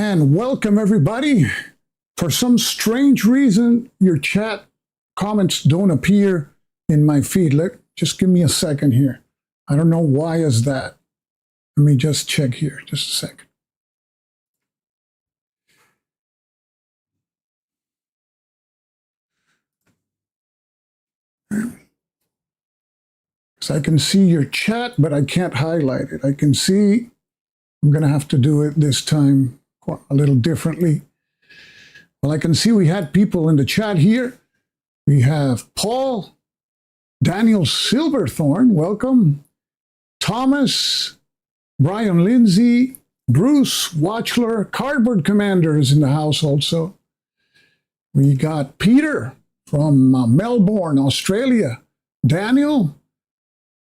And welcome everybody. For some strange reason, your chat comments don't appear in my feed. Just give me a second here. I don't know why is that. Let me just check here, just a second. So I can see your chat, but I can't highlight it. I can see, I'm gonna have to do it this time a little differently. Well, I can see we had people in the chat here. We have Paul, Daniel Silverthorne, welcome. Thomas, Brian Lindsay, Bruce Watchler, Cardboard Commander is in the house also. We got Peter from Melbourne, Australia. Daniel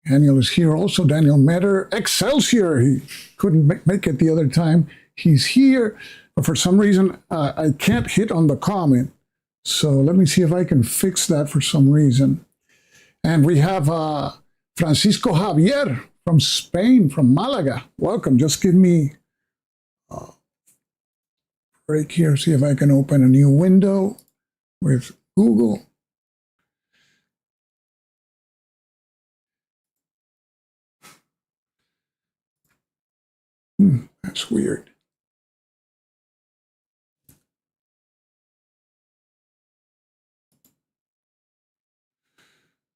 is here also. Daniel Metter, Excelsior, he couldn't make it the other time. He's here, but for some reason, I can't hit on the comment. So let me see if I can fix that for some reason. And we have Francisco Javier from Spain, from Malaga. Welcome. Just give me a break here, see if I can open a new window with Google. That's weird.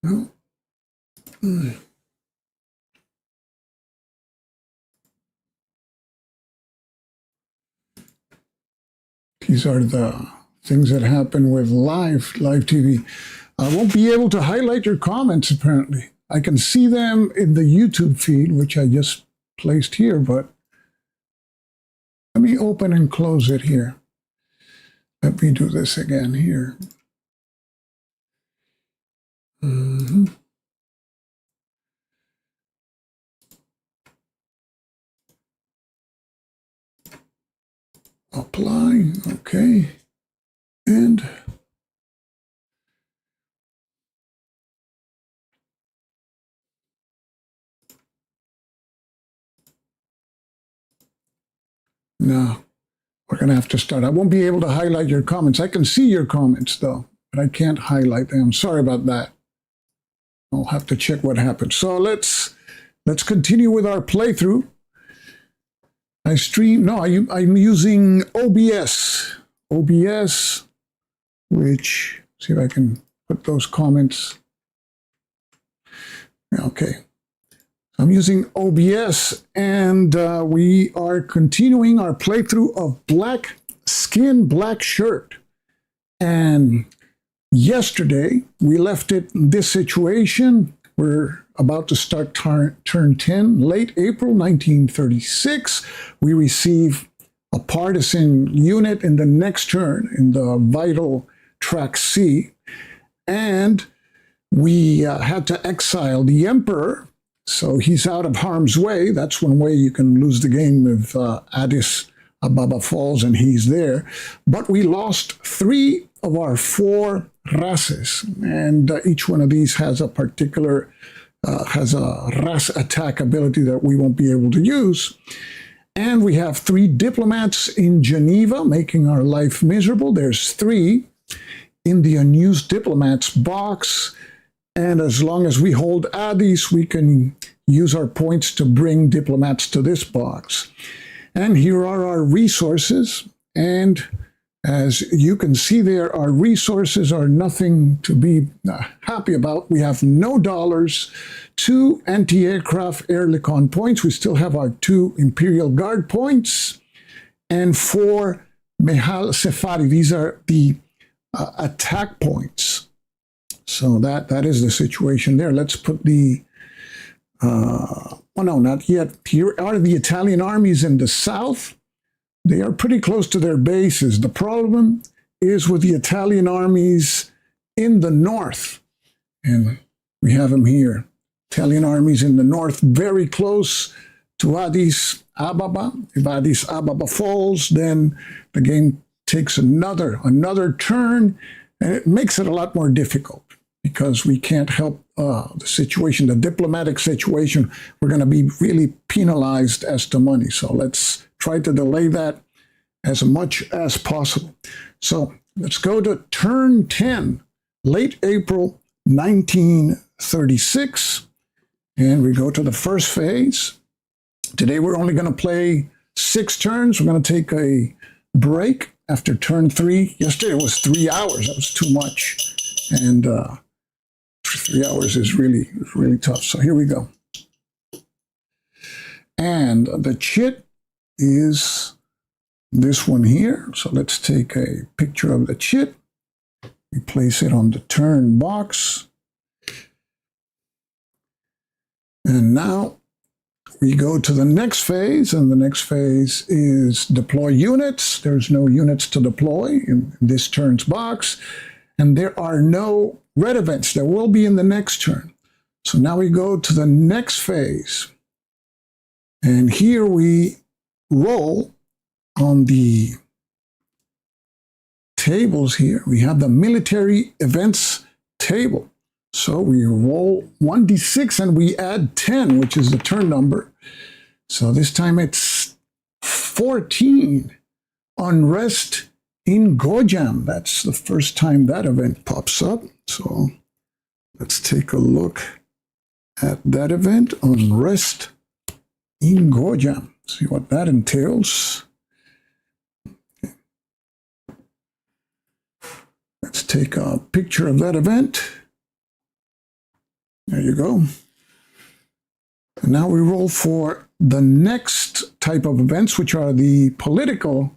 No. These are the things that happen with live TV. I won't be able to highlight your comments, apparently. I can see them in the YouTube feed, which I just placed here, but let me open and close it here. Let me do this again here. Apply, okay. And no, we're going to have to start. I won't be able to highlight your comments. I can see your comments, though, but I can't highlight them. Sorry about that. I'll have to check what happened. So let's continue with our playthrough. I stream, no, I'm using OBS. OBS, which, see if I can put those comments. Okay. I'm using OBS, and we are continuing our playthrough of Black Skin, Black Shirt. And yesterday, we left it in this situation. We're about to start turn 10, late April 1936. We receive a partisan unit in the next turn in the vital track C. And we had to exile the emperor. So he's out of harm's way. That's one way you can lose the game if Addis Ababa falls and he's there. But we lost 3 of our 4 races, and each one of these has a particular, has a race attack ability that we won't be able to use. And we have 3 diplomats in Geneva, making our life miserable. There's 3 in the unused diplomats box. And as long as we hold Addis, we can use our points to bring diplomats to this box. And here are our resources. And as you can see there, our resources are nothing to be happy about. We have no dollars, 2 anti-aircraft Airlicon points. We still have our 2 Imperial Guard points, and 4 Mehal Sefari. These are the attack points. So that is the situation there. Let's put the, oh no, not yet. Here are the Italian armies in the south. They are pretty close to their bases. The problem is with the Italian armies in the north. And we have them here. Italian armies in the north, very close to Addis Ababa. If Addis Ababa falls, then the game takes another turn, and it makes it a lot more difficult because we can't help the situation, the diplomatic situation. We're going to be really penalized as to money. So let's try to delay that as much as possible. So let's go to turn 10, late April 1936, and we go to the first phase. Today we're only going to play 6 turns. We're going to take a break after turn 3. Yesterday it was 3 hours. That was too much. And 3 hours is really tough. So here we go. And the chit is this one here. So let's take a picture of the chit. We place it on the turn box. And now we go to the next phase, and the next phase is deploy units. There's no units to deploy in this turn's box, and there are no red events. There will be in the next turn. So now we go to the next phase, and here we roll on the tables here. We have the military events table. So we roll 1d6 and we add 10, which is the turn number. So this time it's 14. Unrest in Gojam. That's the first time that event pops up. So let's take a look at that event, Unrest in Gojam. See what that entails. Let's take a picture of that event. There you go. And now we roll for the next type of events, which are the political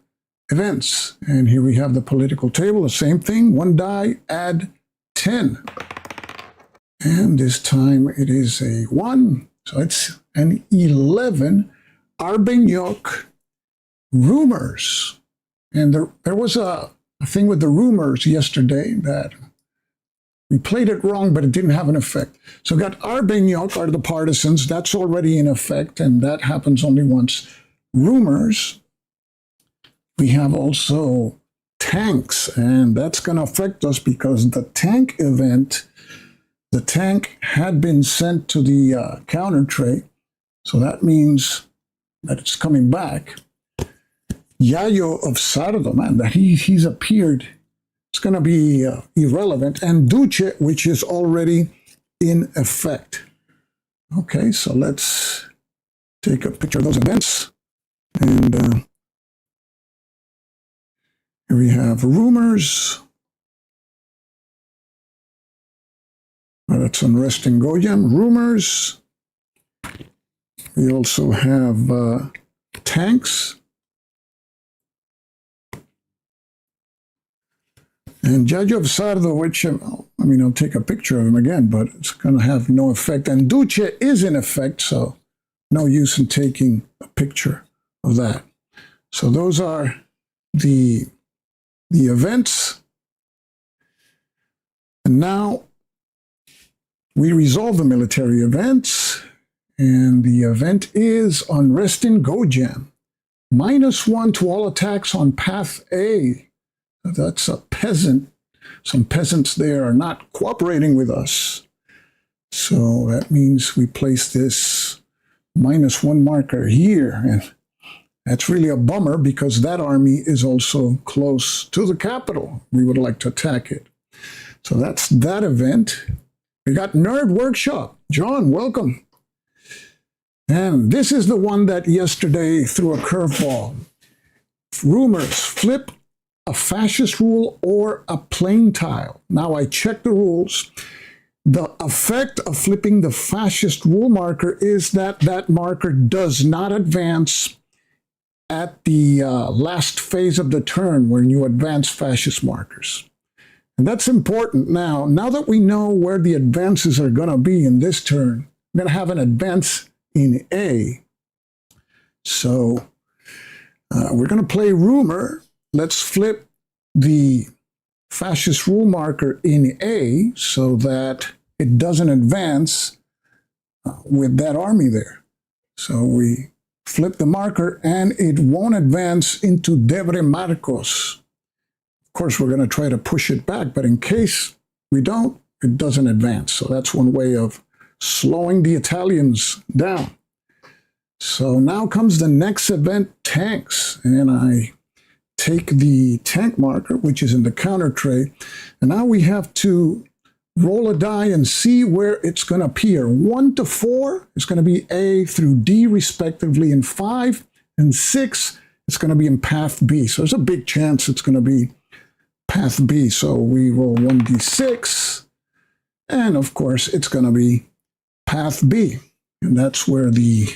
events. And here we have the political table, the same thing. 1 die, add 10. And this time it is a 1. So it's an 11. Arbenyok rumors. And there was a thing with the rumors yesterday that we played it wrong, but it didn't have an effect. So we got Arbenyok are the partisans. That's already in effect, and that happens only once. Rumors. We have also tanks, and that's going to affect us because the tank event, the tank had been sent to the counter tray. So that means that it's coming back. Yayo of Sardo, man, that he's appeared. It's going to be irrelevant. And Duce, which is already in effect. Okay, so let's take a picture of those events. And here we have rumors. That's Unrest in Gojam. Rumors. We also have tanks. And Judge of Sardo, which, I'll take a picture of him again, but it's going to have no effect. And Duce is in effect, so no use in taking a picture of that. So those are the events. And now we resolve the military events. And the event is Unrest in Gojam. -1 to all attacks on Path A. That's a peasant. Some peasants there are not cooperating with us. So that means we place this -1 marker here. And that's really a bummer because that army is also close to the capital. We would like to attack it. So that's that event. We got Nerd Workshop. John, welcome. And this is the one that yesterday threw a curveball. Rumors, flip a fascist rule or a plain tile. Now I checked the rules. The effect of flipping the fascist rule marker is that that marker does not advance at the last phase of the turn when you advance fascist markers. And that's important now. Now that we know where the advances are going to be in this turn, we're going to have an advance in A. So we're going to play rumor. Let's flip the fascist rule marker in A so that it doesn't advance with that army there. So we flip the marker and it won't advance into Debre Marcos. Of course, we're going to try to push it back, but in case we don't, it doesn't advance. So that's one way of slowing the Italians down. So now comes the next event, tanks. And I take the tank marker, which is in the counter tray, and now we have to roll a die and see where it's going to appear. 1 to 4 is going to be A through D respectively, and 5 and 6 it's going to be in path B. So there's a big chance it's going to be path B. So we roll 1d6, and of course it's going to be path B, and that's where the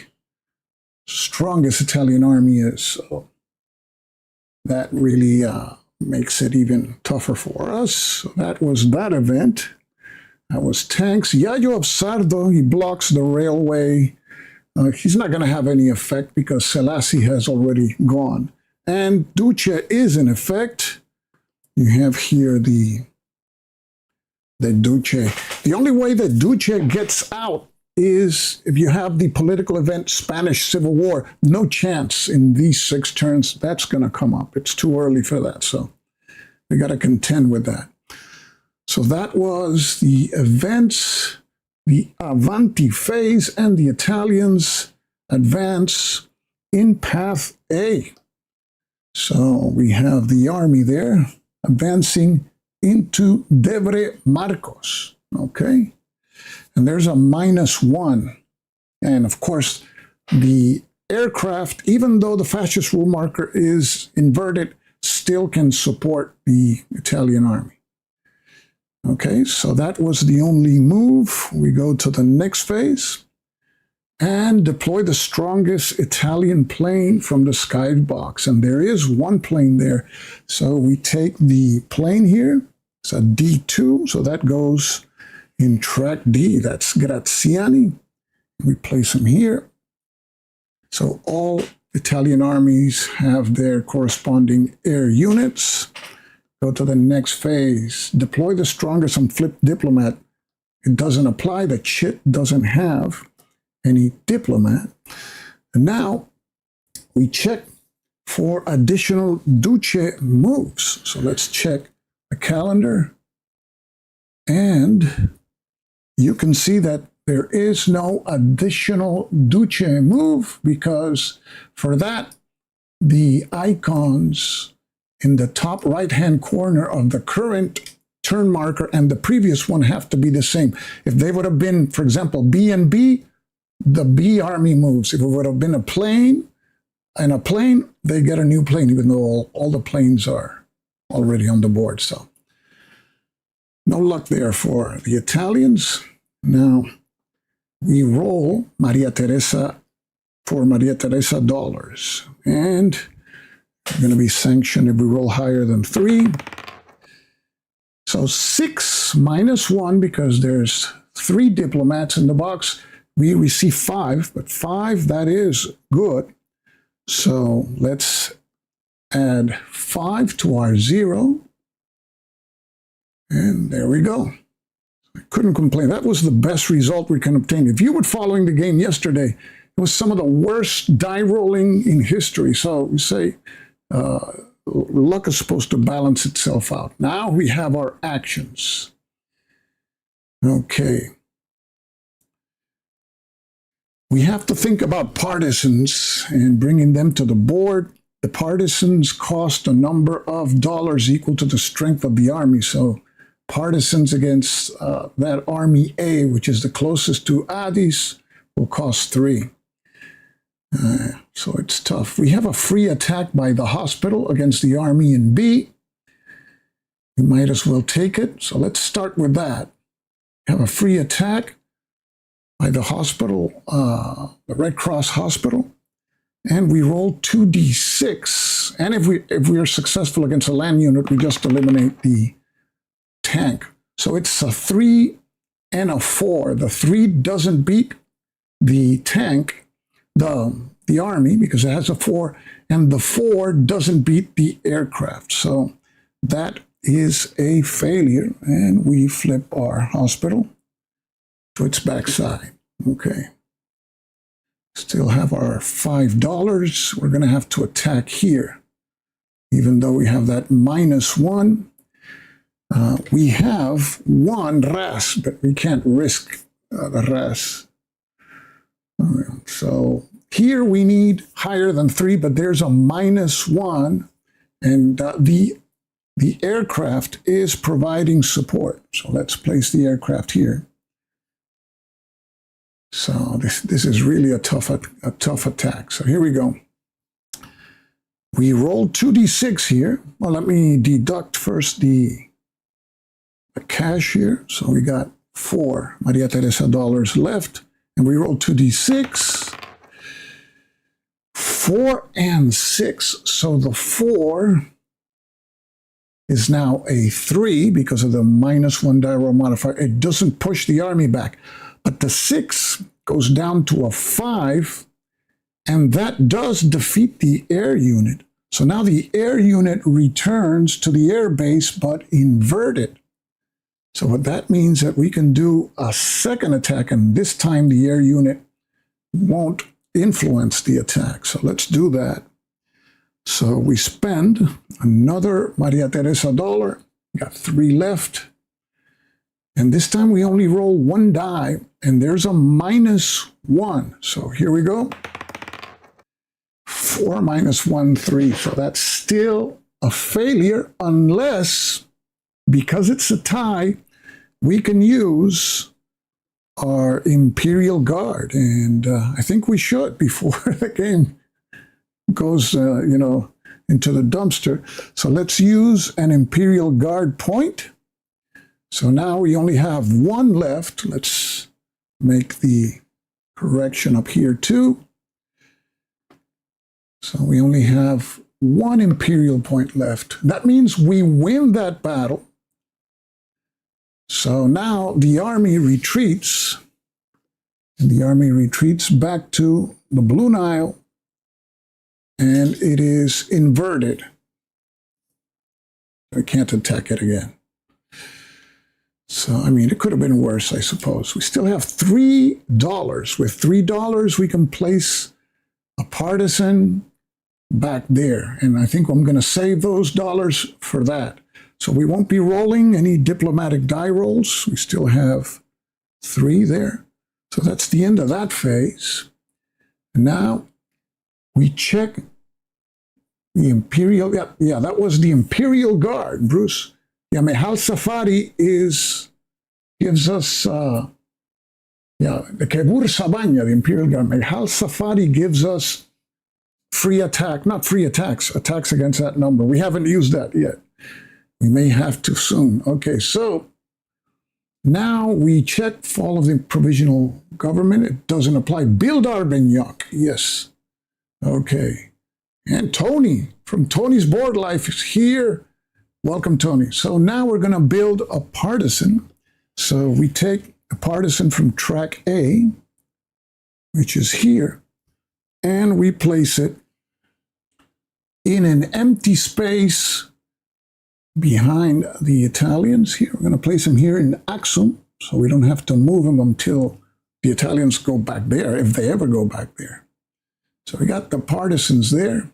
strongest Italian army is. So that really makes it even tougher for us. So that was that event. That was tanks. Yayo of Sardo, he blocks the railway. He's not going to have any effect because Selassie has already gone. And Duce is in effect. You have here the Duce. The only way that Duce gets out is if you have the political event Spanish Civil War. No chance in these 6 turns that's going to come up. It's too early for that, so we got to contend with that. So that was the events, the Avanti phase, and the Italians advance in path A. So we have the army there advancing into Debre Marcos, okay? And there's a -1. And of course, the aircraft, even though the fascist rule marker is inverted, still can support the Italian army. Okay, so that was the only move. We go to the next phase and deploy the strongest Italian plane from the skybox. And there is one plane there. So we take the plane here. It's a D2, so that goes in track D. That's Graziani. We place him here. So all Italian armies have their corresponding air units. Go to the next phase. Deploy the strongest and flip diplomat. It doesn't apply. The chit doesn't have any diplomat. And now we check for additional Duce moves. So let's check the calendar. And you can see that there is no additional Duce move because for that, the icons in the top right-hand corner of the current turn marker and the previous one have to be the same. If they would have been, for example, B and B, the B army moves. If it would have been a plane and a plane, they get a new plane, even though all the planes are already on the board. So no luck there for the Italians. Now we roll Maria Teresa for Maria Teresa dollars. And we're going to be sanctioned if we roll higher than 3. So 6 -1 because there's 3 diplomats in the box. We receive 5, but 5, that is good. So let's add 5 to our 0. And there we go. I couldn't complain. That was the best result we can obtain. If you were following the game yesterday, it was some of the worst die rolling in history. So we say luck is supposed to balance itself out. Now we have our actions. Okay. We have to think about partisans and bringing them to the board. The partisans cost a number of dollars equal to the strength of the army. So partisans against that army A, which is the closest to Addis, will cost 3. So it's tough. We have a free attack by the hospital against the army in B. We might as well take it. So let's start with that. We have a free attack by the hospital, the Red Cross hospital, and we roll 2d6. And if we are successful against a land unit, we just eliminate the tank. So it's a 3 and a 4. The 3 doesn't beat the tank, the army, because it has a 4, and the 4 doesn't beat the aircraft. So that is a failure, and we flip our hospital to its backside. Okay. Still have our $5. We're going to have to attack here, even though we have that -1. We have 1 RAS, but we can't risk the RAS. So here we need higher than 3, but there's a -1, And the aircraft is providing support. So let's place the aircraft here. So this is really a tough attack. So here we go. We rolled 2d6 here. Well, let me deduct first the cash here. So we got 4 Maria Teresa dollars left. And we rolled 2d6. 4 and 6. So the 4 is now a 3 because of the -1 die roll modifier. It doesn't push the army back. But the 6 goes down to a 5, and that does defeat the air unit. So now the air unit returns to the air base, but inverted. So what that means that we can do a second attack, and this time the air unit won't influence the attack. So let's do that. So we spend another Maria Teresa dollar. Got 3 left. And this time we only roll 1 die, and there's a -1. So here we go. 4 -1, 3. So that's still a failure unless, because it's a tie, we can use our Imperial Guard. And I think we should before the game goes, into the dumpster. So let's use an Imperial Guard point. So now we only have 1 left. Let's make the correction up here too. So we only have 1 Imperial point left. That means we win that battle. So now the army retreats. And the army retreats back to the Blue Nile. And it is inverted. I can't attack it again. So, I mean, it could have been worse, I suppose. We still have $3. With $3, we can place a partisan back there. And I think I'm going to save those dollars for that. So we won't be rolling any diplomatic die rolls. We still have 3 there. So that's the end of that phase. And now we check the Imperial. Yeah, that was the Imperial Guard, Bruce. Yeah, Mehal Safari gives us, the Kebur Sabanya, the Imperial Guard. Mehal Safari gives us free attack, not free attacks, attacks against that number. We haven't used that yet. We may have to soon. Okay, so now we check fall of the provisional government. It doesn't apply. Build Arbenyak, yes. Okay. And Tony, from Tony's Board Life, is here. Welcome, Tony. So now we're going to build a partisan. So we take a partisan from track A, which is here, and we place it in an empty space behind the Italians here. We're going to place him here in Axum, so we don't have to move him until the Italians go back there, if they ever go back there. So we got the partisans there.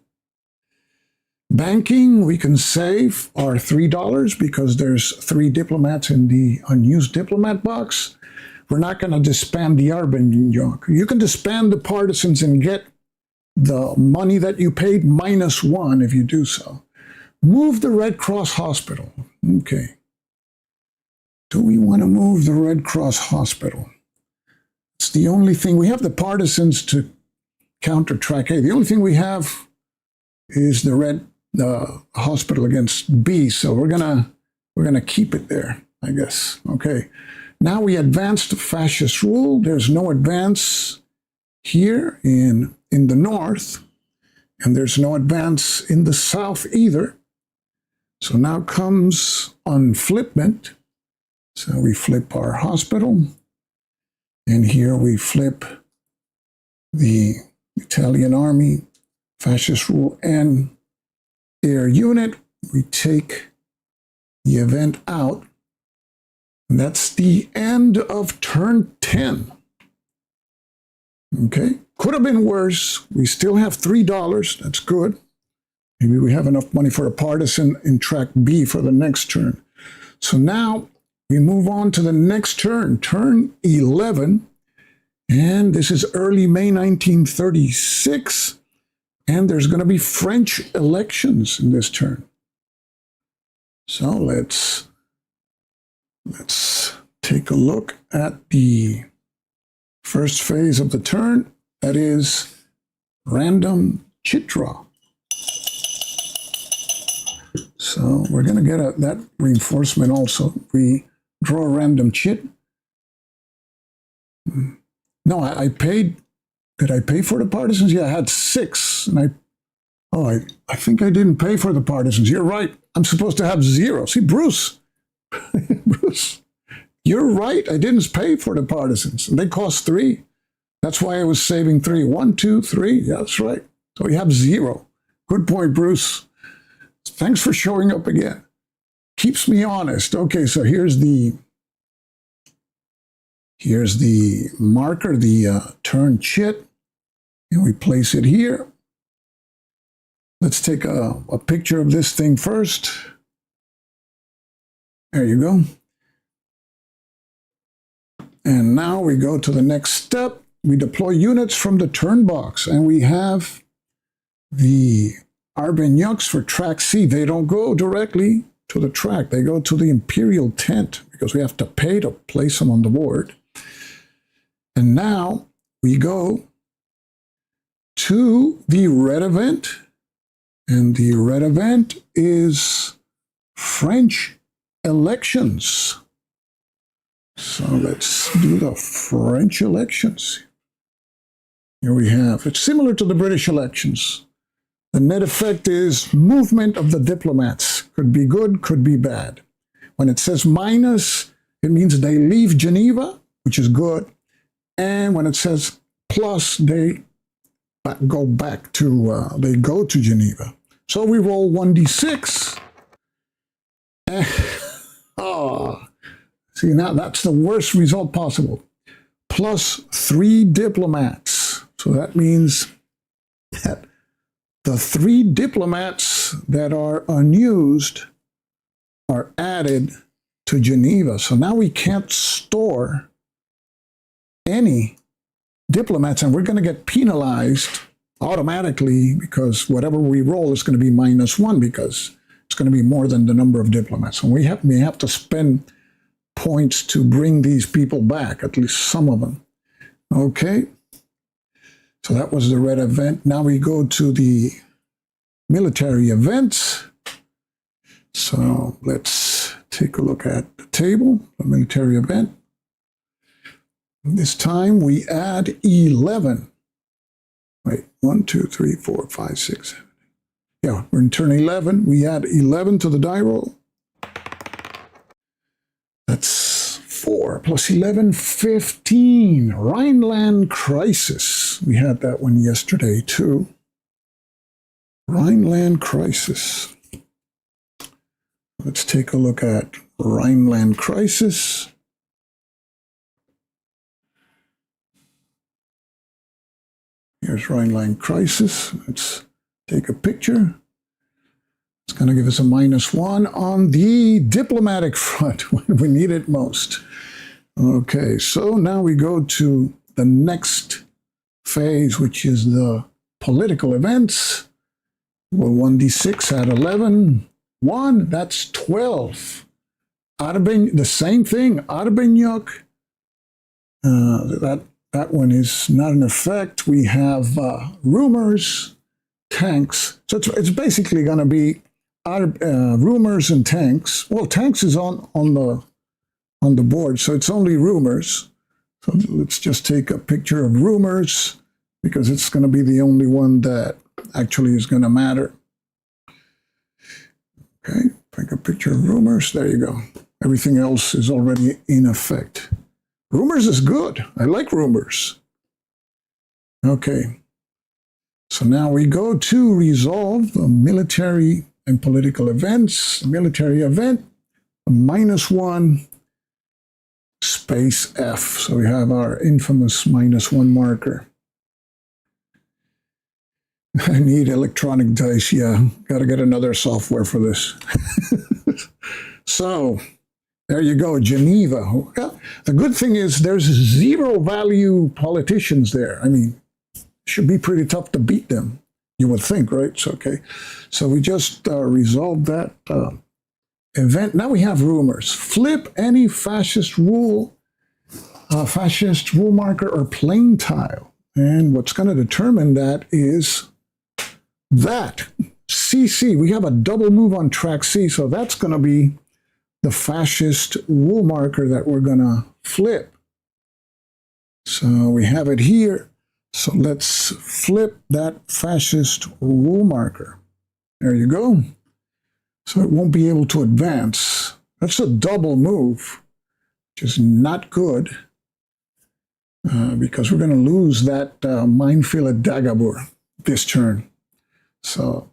Banking, we can save our $3 because there's 3 diplomats in the unused diplomat box. We're not going to disband the Arbenyak. You can disband the partisans and get the money that you paid -1 if you do so. Move the Red Cross Hospital. Okay. Do we want to move the Red Cross Hospital? It's the only thing. We have the partisans to counter track A. The only thing we have is the hospital against B. So we're gonna keep it there, I guess. Okay. Now we advance to fascist rule. There's no advance here in the north, and there's no advance in the south either. So now comes unflipment. So we flip our hospital, and here we flip the Italian army, fascist rule, and air unit. We take the event out. And that's the end of turn 10. Okay, could have been worse. We still have $3. That's good. Maybe we have enough money for a partisan in track B for the next turn. So now we move on to the next turn, turn 11. And this is early May 1936. And there's going to be French elections in this turn. So let's take a look at the first phase of the turn. That is random chit draw. So we're going to get that reinforcement also. We draw a random chit. No, I paid. Did I pay for the partisans? Yeah, I had 6. And I think I didn't pay for the partisans. You're right. I'm supposed to have 0. See, Bruce. Bruce, you're right. I didn't pay for the partisans. And they cost 3. That's why I was saving 3. 1, 2, 3. Yeah, that's right. So we have 0. Good point, Bruce. Thanks for showing up again. Keeps me honest. Okay, so here's the marker, the turn chit, and we place it here. Let's take a picture of this thing first. There you go. And now we go to the next step. We deploy units from the turn box, and we have the Arbagnouks for track C. They don't go directly to the track. They go to the Imperial tent because we have to pay to place them on the board. And now we go to the red event. And the red event is French elections. So let's do the French elections. Here we have, it's similar to the British elections. The net effect is movement of the diplomats. Could be good, could be bad. When it says minus, it means they leave Geneva, which is good. And when it says plus, they go to Geneva. So we roll 1d6. See, now that's the worst result possible. Plus 3 diplomats. So that means that the 3 diplomats that are unused are added to Geneva. So now we can't store any diplomats, and we're going to get penalized automatically because whatever we roll is going to be -1 because it's going to be more than the number of diplomats. And we have to spend points to bring these people back, at least some of them. Okay. So that was the red event. Now we go to the military events. So let's take a look at the table, the military event. This time we add 11. Wait, 1, 2, 3, 4, 5, 6, 7. Yeah, we're in turn 11. We add 11 to the die roll. That's 4 plus 11, 15. Rhineland crisis. We had that one yesterday too. Rhineland crisis. Let's take a look at Rhineland crisis. Here's Rhineland crisis. Let's take a picture. It's going to give us a -1 on the diplomatic front when we need it most. Okay, so now we go to the next phase, which is the political events. Well, 1d6 at 11. 1, that's 12. The same thing, Arbagnouc. That one is not in effect. We have rumors, tanks. So it's basically going to be rumors and tanks. Well, tanks is on the board, so it's only rumors. So let's just take a picture of rumors because it's going to be the only one that actually is going to matter. Okay, take a picture of rumors. There you go. Everything else is already in effect. Rumors is good. I like rumors. Okay. So now we go to resolve the military and political events. Military event, -1, space F. So we have our infamous -1 marker. I need electronic dice. Yeah, got to get another software for this. So there you go, Geneva. The good thing is there's 0 value politicians there. I mean, it should be pretty tough to beat them. You would think, right? It's okay. So we just resolved that event. Now we have rumors. Flip any fascist rule marker or plain tile. And what's going to determine that is that CC. We have a double move on track C, so that's going to be the fascist rule marker that we're going to flip. So we have it here. So let's flip that fascist rule marker. There you go. So it won't be able to advance. That's a double move, which is not good because we're going to lose that minefield at Dagobur this turn. So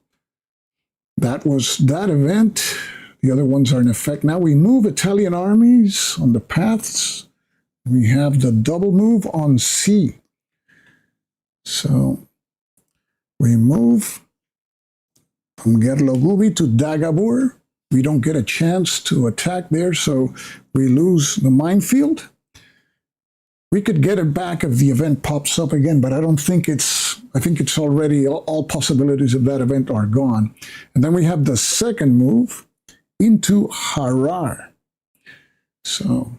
that was that event. The other ones are in effect. Now we move Italian armies on the paths. We have the double move on C. So we move from Gerlogubi to Dagobur. We don't get a chance to attack there, so we lose the minefield. We could get it back if the event pops up again, but I think it's already, all possibilities of that event are gone. And then we have the second move into Harar. So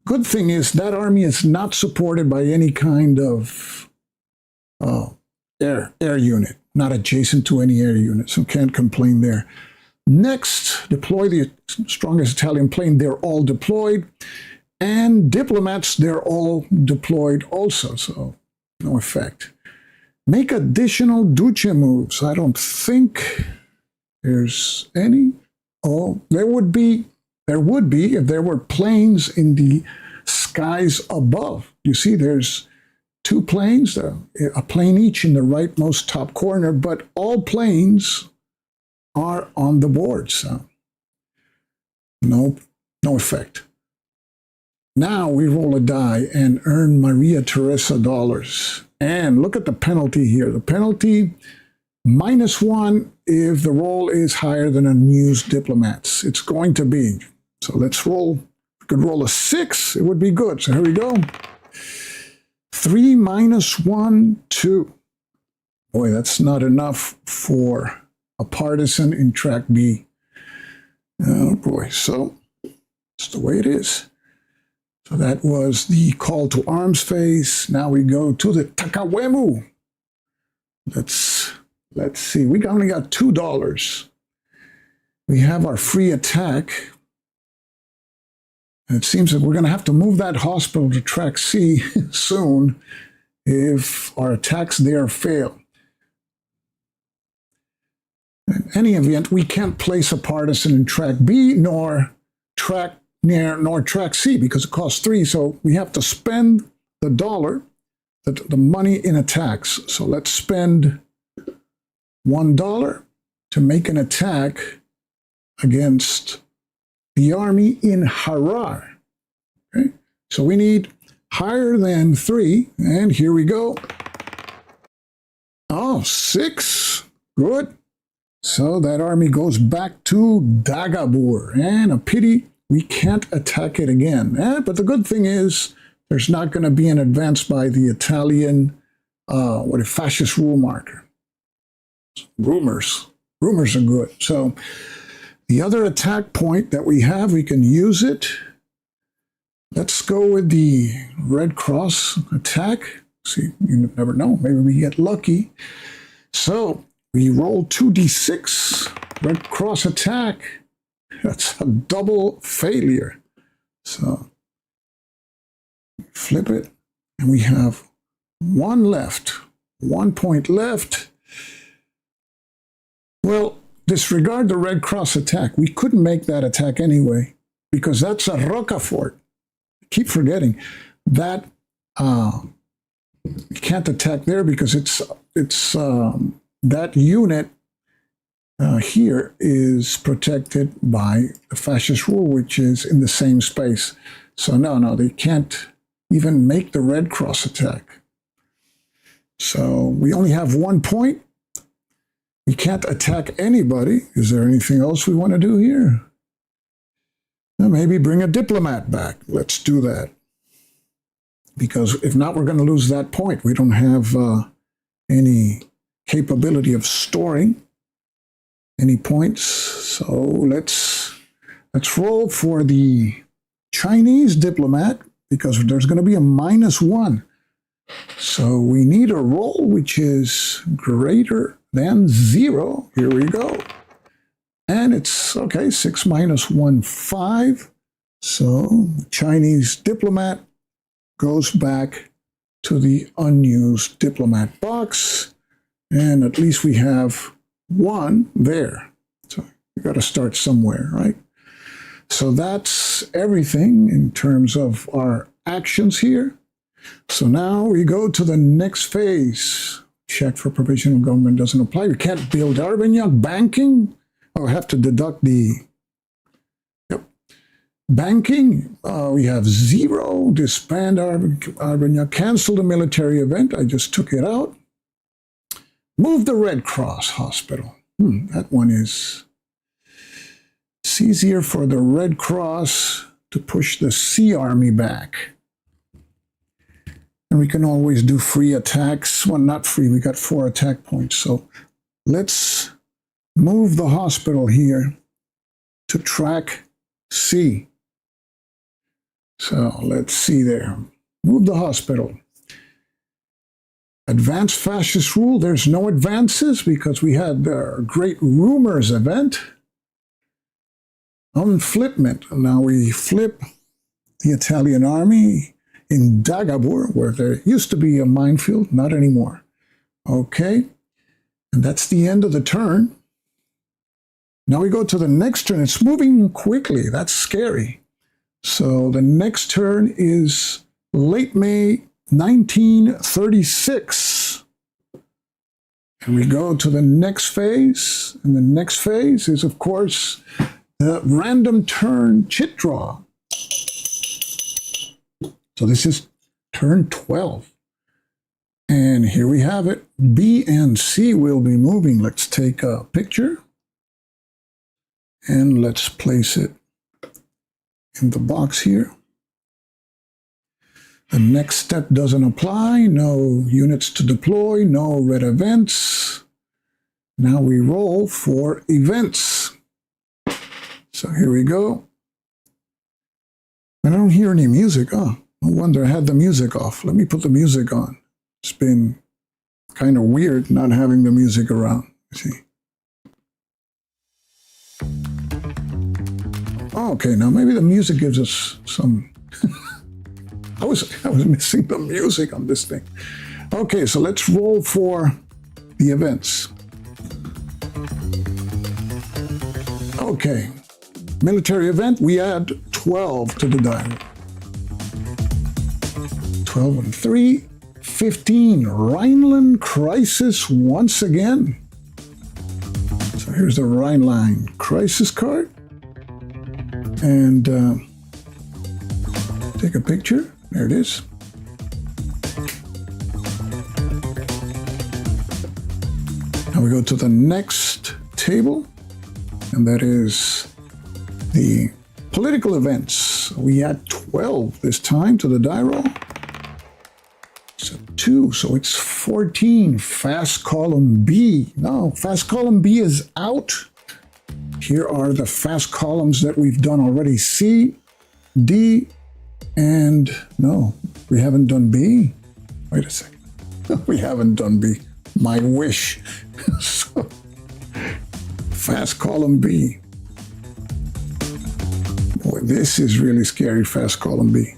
good thing is that army is not supported by any kind of air unit, not adjacent to any air unit, so can't complain there. Next, deploy the strongest Italian plane. They're all deployed. And diplomats, they're all deployed also, so no effect. Make additional Duce moves. I don't think there's any. Oh, there would be if there were planes in the skies above. You see, there's two planes, a plane each in the rightmost top corner, but all planes are on the board, so no effect. Now we roll a die and earn Maria Teresa dollars. And look at the penalty here. The penalty, -1 if the roll is higher than unused diplomats. It's going to be. So let's roll. If we could roll a 6, it would be good. So here we go. 3 - 1, 2. Boy, that's not enough for a partisan in track B. Oh boy, so it's the way it is. So that was the call to arms phase. Now we go to the Takawemu. Let's see. We only got $2. We have our free attack. And it seems that we're going to have to move that hospital to track C soon if our attacks there fail. In any event, we can't place a partisan in track B nor track C because it costs 3. So we have to spend the dollar, the money in attacks. So let's spend $1 to make an attack against the army in Harar. Okay? So we need higher than 3, and here we go. Oh, 6. Good. So that army goes back to Dagobur, and a pity we can't attack it again. But the good thing is there's not going to be an advance by the Italian fascist rule marker. Rumors are good. So the other attack point that we have, we can use it. Let's go with the Red Cross attack. See, you never know. Maybe we get lucky. So we roll 2d6. Red Cross attack. That's a double failure. So flip it, and we have 1 left. 1 point left. Well, disregard the Red Cross attack. We couldn't make that attack anyway because that's a Rocafort. I keep forgetting that you can't attack there because it's that unit here is protected by the fascist rule, which is in the same space. So no, they can't even make the Red Cross attack. So we only have 1 point. We can't attack anybody. Is there anything else we want to do here? Well, maybe bring a diplomat back. Let's do that. Because if not, we're going to lose that point. We don't have any capability of storing any points. So let's roll for the Chinese diplomat, because there's going to be a -1. So we need a roll which is greater than 0. Here we go. And it's, okay, 6 minus 1, 5. So Chinese diplomat goes back to the unused diplomat box. And at least we have 1 there. So we got to start somewhere, right? So that's everything in terms of our actions here. So now we go to the next phase. Check for provisional government doesn't apply. We can't build Arvignac. Banking. I'll have to deduct the banking. We have 0. Disband Arvignac. Cancel the military event. I just took it out. Move the Red Cross Hospital. That one is... It's easier for the Red Cross to push the Sea Army back. And we can always do free attacks. Well, not free. We got 4 attack points. So let's move the hospital here to track C. So let's see there. Move the hospital. Advanced fascist rule. There's no advances because we had the Great Rumors event. Unflipment. Now we flip the Italian army in Dagobur, where there used to be a minefield, not anymore. Okay, and that's the end of the turn. Now we go to the next turn. It's moving quickly. That's scary. So the next turn is late May 1936. And we go to the next phase. And the next phase is, of course, the random turn chit draw. So this is turn 12. And here we have it. B and C will be moving. Let's take a picture. And let's place it in the box here. The next step doesn't apply. No units to deploy. No red events. Now we roll for events. So here we go. And I don't hear any music. Oh, no wonder I had the music off. Let me put the music on. It's been kind of weird not having the music around. You see. Oh, okay, now maybe the music gives us some... I was missing the music on this thing. Okay, so let's roll for the events. Okay. Military event, we add 12 to the diary. 12 and 3, 15. Rhineland crisis once again. So here's the Rhineland crisis card. And take a picture. There it is. Now we go to the next table, and that is the political events. We add 12 this time to the die roll. So 2, so it's 14. Fast column B. No, fast column B is out. Here are the fast columns that we've done already. C, D, and no, we haven't done B. Wait a second. We haven't done B. My wish. So, fast column B. Boy, this is really scary, fast column B.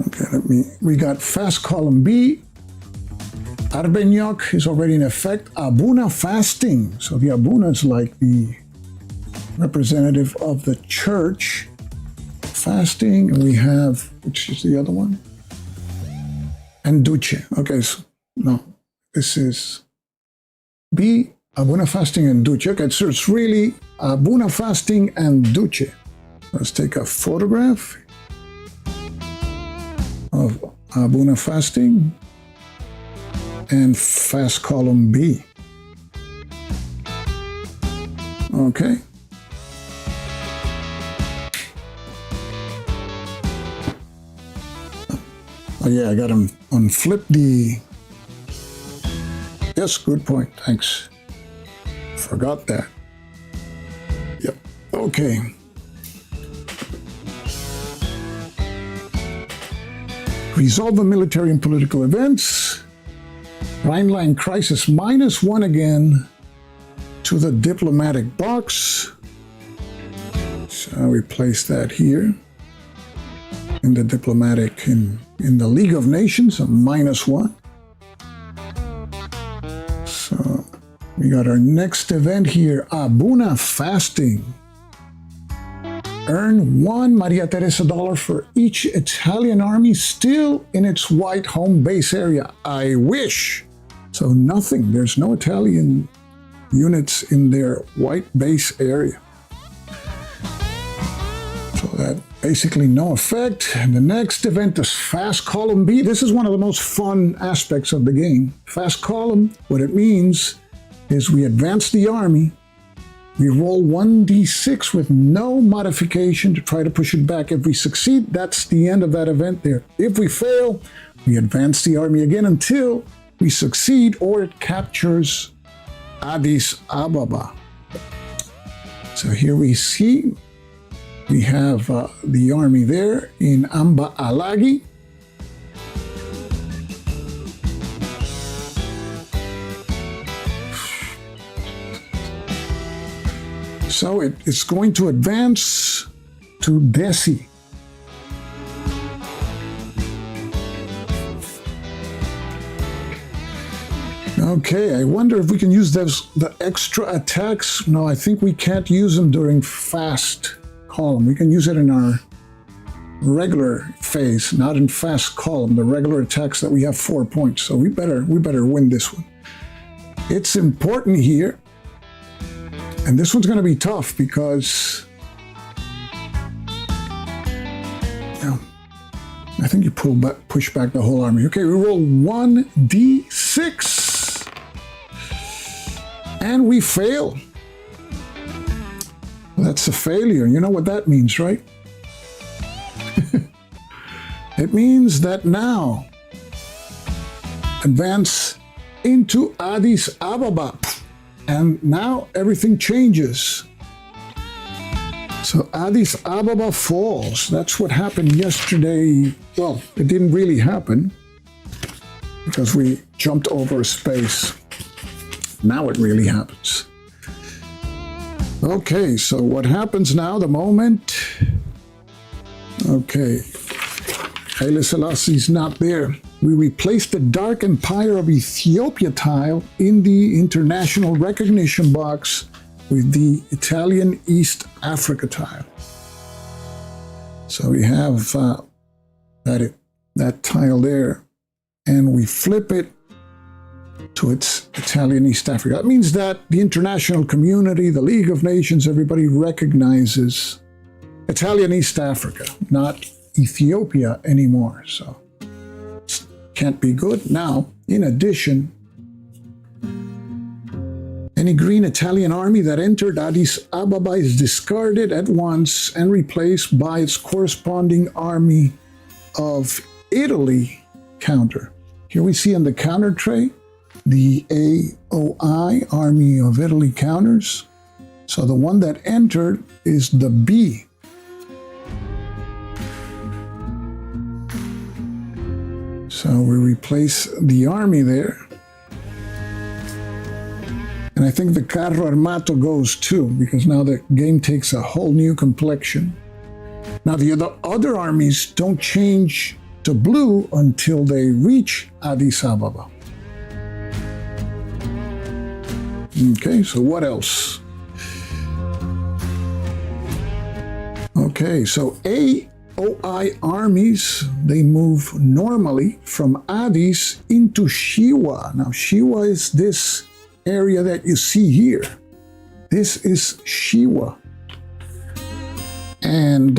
Okay, we got fast column B. Arvignac is already in effect. Abuna fasting. So the Abuna is like the representative of the church. Fasting, and we have, which is the other one? And Duce. Okay, so no, this is B, Abuna fasting and Duce. Okay, so it's really Abuna fasting and Duce. Let's take a photograph of Abuna fasting and fast column B. Okay. Oh yeah, I got to unflip the Yes, good point. Thanks. Forgot that. Yep. Okay. Resolve the military and political events. Rhineland crisis -1 again to the diplomatic box. So we place that here in the diplomatic, in the League of Nations, a -1. So we got our next event here, Abuna fasting. Earn 1 Maria Teresa dollar for each Italian army still in its white home base area. I wish. So nothing, there's no Italian units in their white base area. So that basically no effect. And the next event is Fast Column B. This is one of the most fun aspects of the game. Fast Column, what it means is we advance the army, we roll 1d6 with no modification to try to push it back. If we succeed, that's the end of that event there. If we fail, we advance the army again until we succeed or it captures Addis Ababa. So here we see we have the army there in Amba Alagi. So it's going to advance to Desi. Okay, I wonder if we can use the extra attacks. No, I think we can't use them during Fast Column. We can use it in our regular phase, not in Fast Column, the regular attacks that we have 4 points. So we better win this one. It's important here. And this one's going to be tough because, yeah, I think you push back the whole army. Okay, we roll 1d6, and we fail. That's a failure. You know what that means, right? It means that now advance into Addis Ababa. And now everything changes. So Addis Ababa falls. That's what happened yesterday. Well, it didn't really happen because we jumped over a space. Now it really happens. Okay, so what happens now, the moment? Okay, Haile Selassie's not there. We replaced the Dark Empire of Ethiopia tile in the international recognition box with the Italian East Africa tile. So we have that tile there, and we flip it to its Italian East Africa. That means that the international community, the League of Nations, everybody recognizes Italian East Africa, not Ethiopia anymore. So can't be good. Now, in addition, any green Italian army that entered Addis Ababa is discarded at once and replaced by its corresponding army of Italy counter. Here we see on the counter tray the AOI, Army of Italy counters. So the one that entered is the B. So we replace the army there. And I think the Carro Armato goes too, because now the game takes a whole new complexion. Now the other armies don't change to blue until they reach Addis Ababa. Okay, so what else? Okay, so AOI armies, they move normally from Addis into Shiwa. Now, Shiwa is this area that you see here. This is Shiwa. And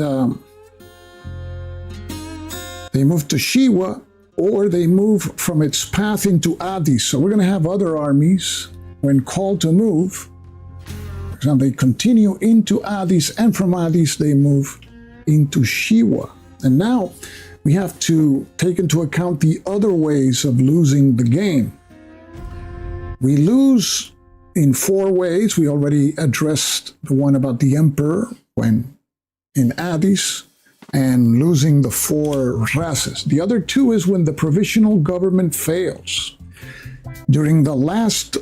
they move to Shiwa, or they move from its path into Addis. So we're going to have other armies, when called to move, for example, they continue into Addis, and from Addis they move into Shiwa. And now we have to take into account the other ways of losing the game. We lose in 4 ways. We already addressed the one about the emperor when in Addis, and losing the 4 races. The other 2 is when the provisional government fails. During the last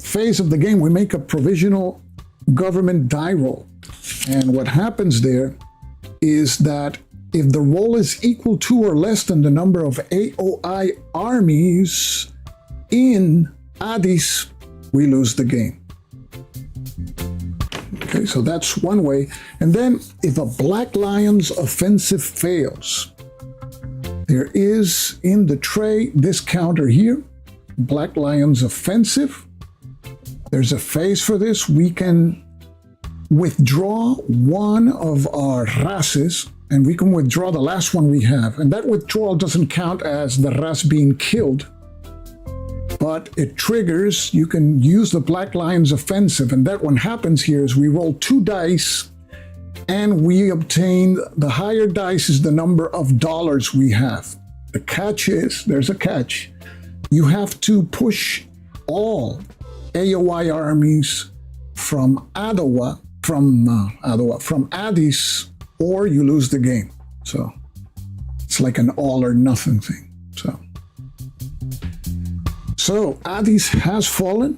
phase of the game, we make a provisional government die roll. And what happens there is that if the roll is equal to or less than the number of AOI armies in Addis, we lose the game. Okay, so that's one way. And then if a Black Lions offensive fails, there is in the tray this counter here, Black Lions offensive. There's a phase for this. We can withdraw one of our races, and we can withdraw the last one we have. And that withdrawal doesn't count as the ras being killed, but it triggers, you can use the Black Lions offensive, and that one happens here is we roll 2 dice, and we obtain the higher dice is the number of dollars we have. The catch is, there's a catch, you have to push all AOI armies from from Addis, or you lose the game. So it's like an all or nothing thing. So Addis has fallen.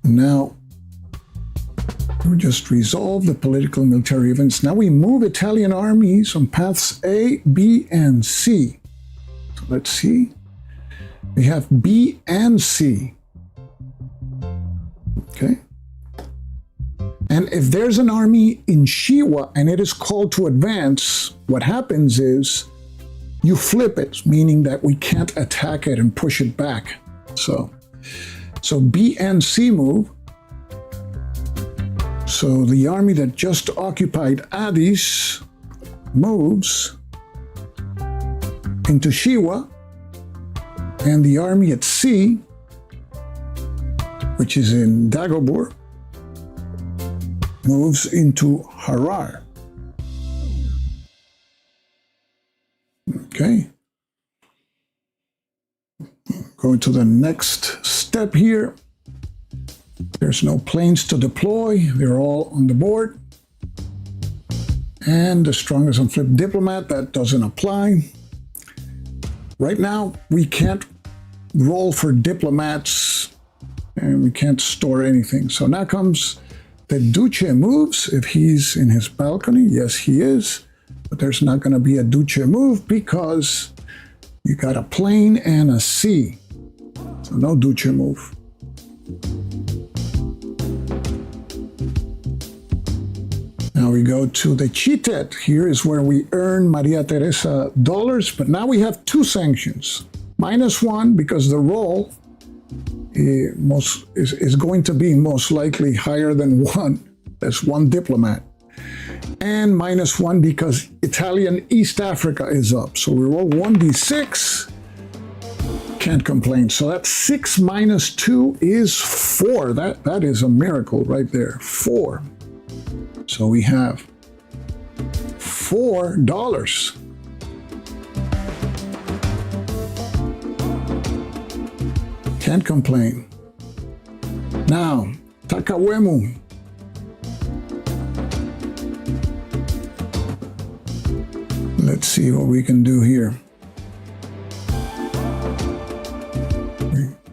Now we just resolve the political and military events. Now we move Italian armies on paths A, B, and C. So let's see. We have B and C. Okay. And if there's an army in Shiwa and it is called to advance, what happens is you flip it, meaning that we can't attack it and push it back. So B and C move. So the army that just occupied Addis moves into Shiwa, and the army at C, which is in Dagobur, moves into Harar. Okay. Going to the next step here. There's no planes to deploy. They're all on the board. And the strongest on flip diplomat, that doesn't apply. Right now, we can't roll for diplomats and we can't store anything. So now comes the Duce moves if he's in his balcony. Yes, he is. But there's not going to be a Duce move because you got a plane and a sea. So no Duce move. Now we go to the Chitet. Here is where we earn Maria Teresa dollars, but now we have 2 sanctions. -1 because the roll is going to be most likely higher than 1. That's 1 diplomat. And -1 because Italian East Africa is up. So we roll 1d6. Can't complain. So that's 6 minus 2 is 4. That is a miracle right there. 4. So we have $4. Can't complain. Now, Takawemu. Let's see what we can do here.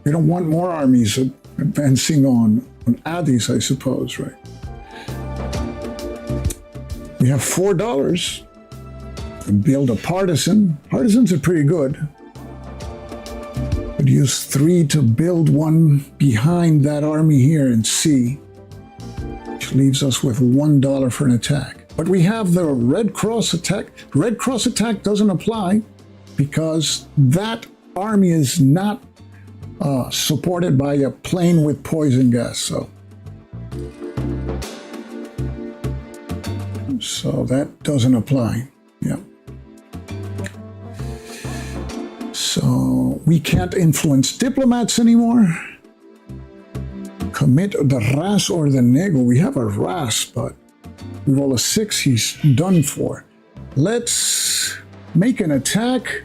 We don't want more armies advancing on Addis, I suppose, right? We have $4 to build a partisan. Partisans are pretty good. We'd use 3 to build one behind that army here in C, which leaves us with $1 for an attack. But we have the Red Cross attack. Red Cross attack doesn't apply because that army is not supported by a plane with poison gas. So that doesn't apply. Yeah. So we can't influence diplomats anymore. Commit the Ras or the Nego. We have a Ras, but we roll a 6, he's done for. Let's make an attack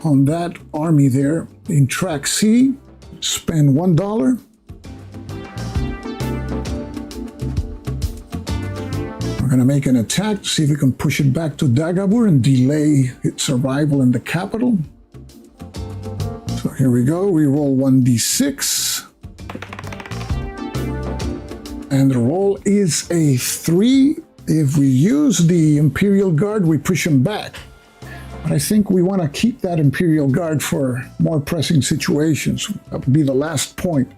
on that army there in track C. Spend $1. We're going to make an attack to see if we can push it back to Dagobur and delay its survival in the capital. So here we go. We roll 1d6. And the roll is a 3. If we use the Imperial Guard, we push them back. But I think we want to keep that Imperial Guard for more pressing situations. That would be the last point.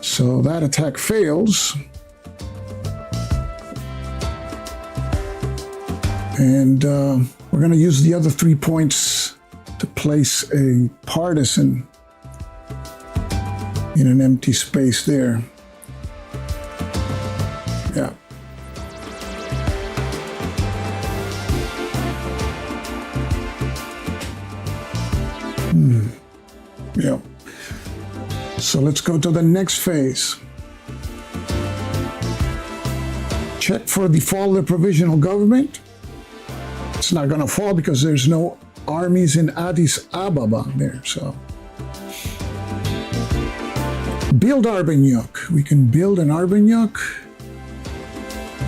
So that attack fails. And we're going to use the other 3 points to place a partisan in an empty space there. Yeah. Yeah. So let's go to the next phase. Check for the fall of the provisional government. It's not going to fall because there's no armies in Addis Ababa there. So build Arbenyuk. We can build an Arbenyuk,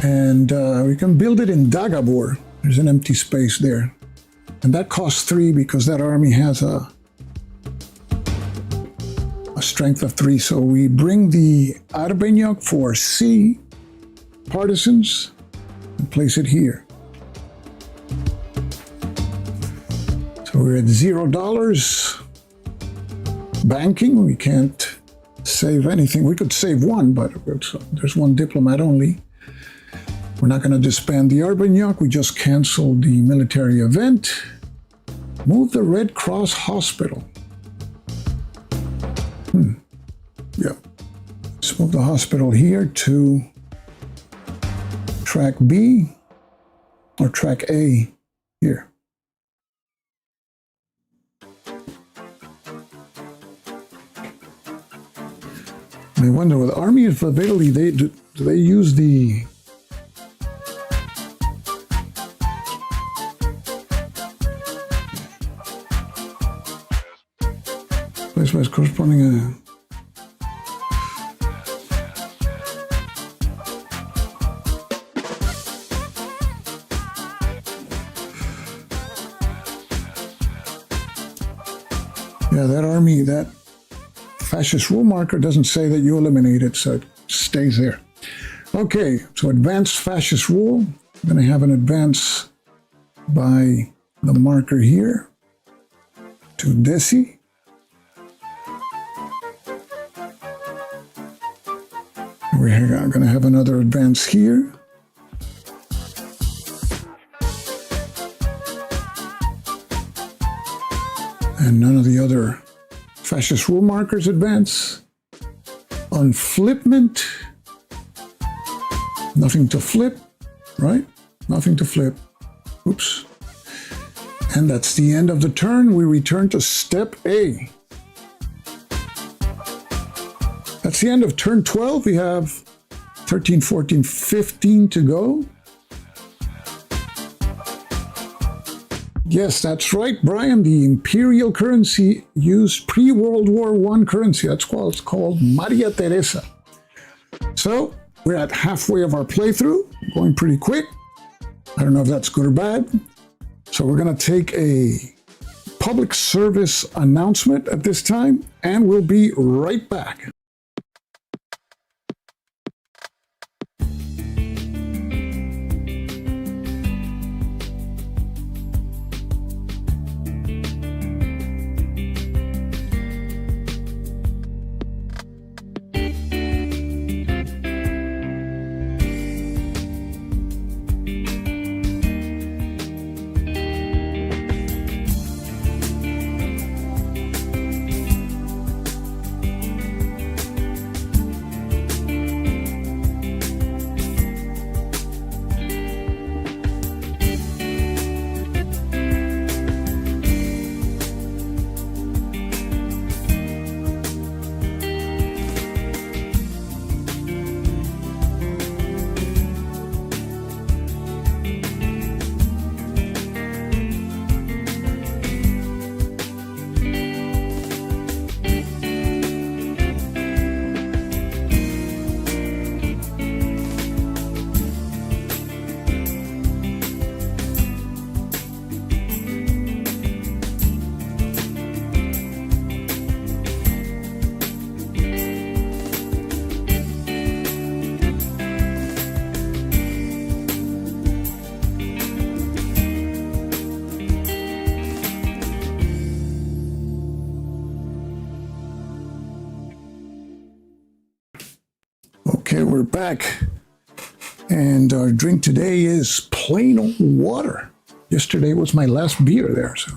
and we can build it in Dagobur. There's an empty space there, and that costs 3 because that army has a strength of 3. So we bring the Arbenyuk for C partisans and place it here. So we're at $0. Banking, we can't save anything. We could save 1, but there's 1 diplomat only. We're not going to disband the Arbenyuk. We just canceled the military event. Move the Red Cross Hospital. Yeah. Let's move the hospital here to track B or track A here. I wonder with Army of Italy, do they use the place wise corresponding yeah, that army, that fascist rule marker doesn't say that you eliminate it, so it stays there. Okay, so advanced fascist rule. I'm going to have an advance by the marker here to Desi. We're going to have another advance here. And none of the other fascist rule markers advance. On flipment, nothing to flip, right? Nothing to flip. Oops. And that's the end of the turn. We return to step A. That's the end of turn 12. We have 13, 14, 15 to go. Yes, that's right, Brian. The imperial currency used pre-World War I currency. That's what's called Maria Teresa. So we're at halfway of our playthrough, going pretty quick. I don't know if that's good or bad. So we're going to take a public service announcement at this time, and we'll be right back. Okay, we're back. And our drink today is plain old water. Yesterday was my last beer there, so.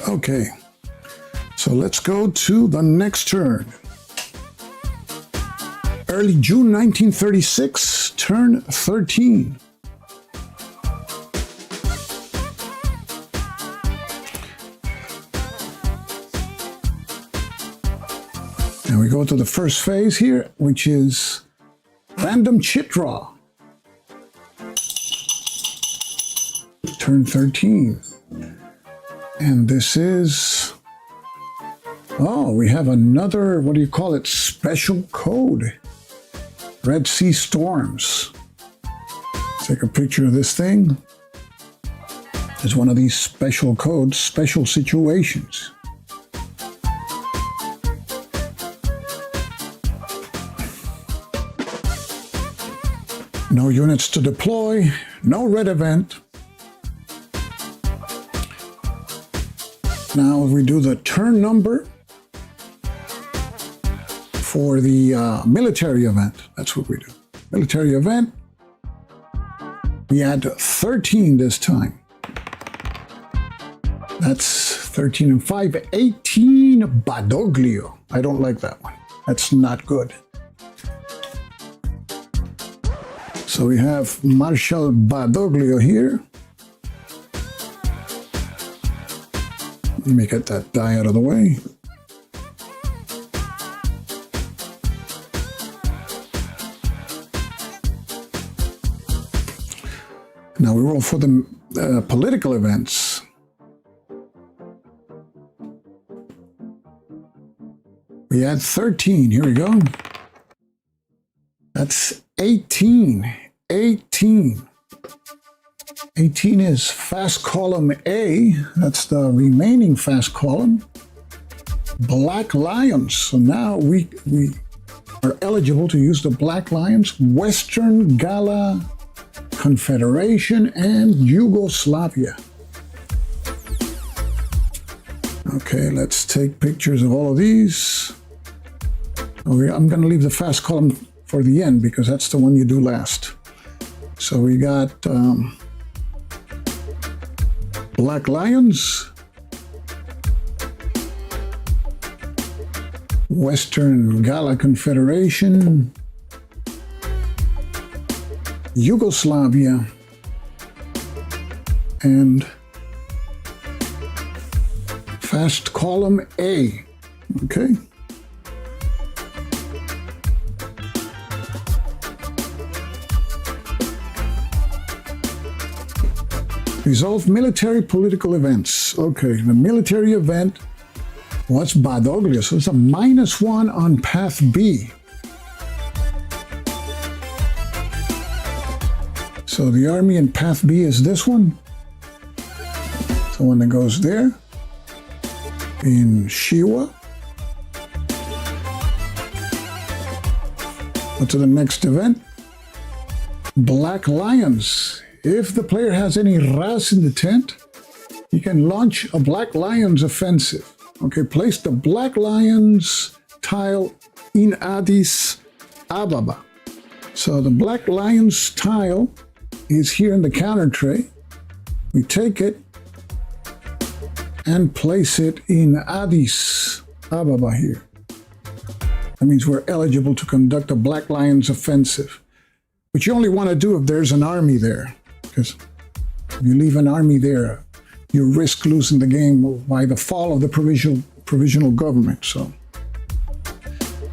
Okay, so let's go to the next turn. Early June 1936, turn 13. And we go to the first phase here, which is random chit draw. Turn 13. And this is, oh, we have another, what do you call it, special code. Red Sea Storms. Take a picture of this thing. It's one of these special codes, special situations. No units to deploy, no red event. Now we do the turn number for the military event. That's what we do. Military event. We add 13 this time. That's 13 and 5, 18 Badoglio. I don't like that one. That's not good. So we have Marshal Badoglio here. Let me get that die out of the way. Now we roll for the political events. We add 13. Here we go. That's 18. 18. 18 is fast column A. That's the remaining fast column. Black Lions. So now we are eligible to use the Black Lions, Western Gala Confederation, and Yugoslavia. Okay, let's take pictures of all of these. Okay, I'm going to leave the fast column for the end because that's the one you do last. So we got Black Lions, Western Gala Confederation, Yugoslavia, and fast column A. Okay. Resolve military political events. Okay, the military event was Badoglio, so it's a -1 on path B. So the army in path B is this one. The one that goes there. In Shiwa. Go to the next event. Black Lions. If the player has any RAS in the tent, he can launch a Black Lions offensive. Okay, place the Black Lions tile in Addis Ababa. So the Black Lions tile is here in the counter tray. We take it and place it in Addis Ababa here. That means we're eligible to conduct a Black Lions offensive, which you only want to do if there's an army there. Because if you leave an army there, you risk losing the game by the fall of the provisional government. So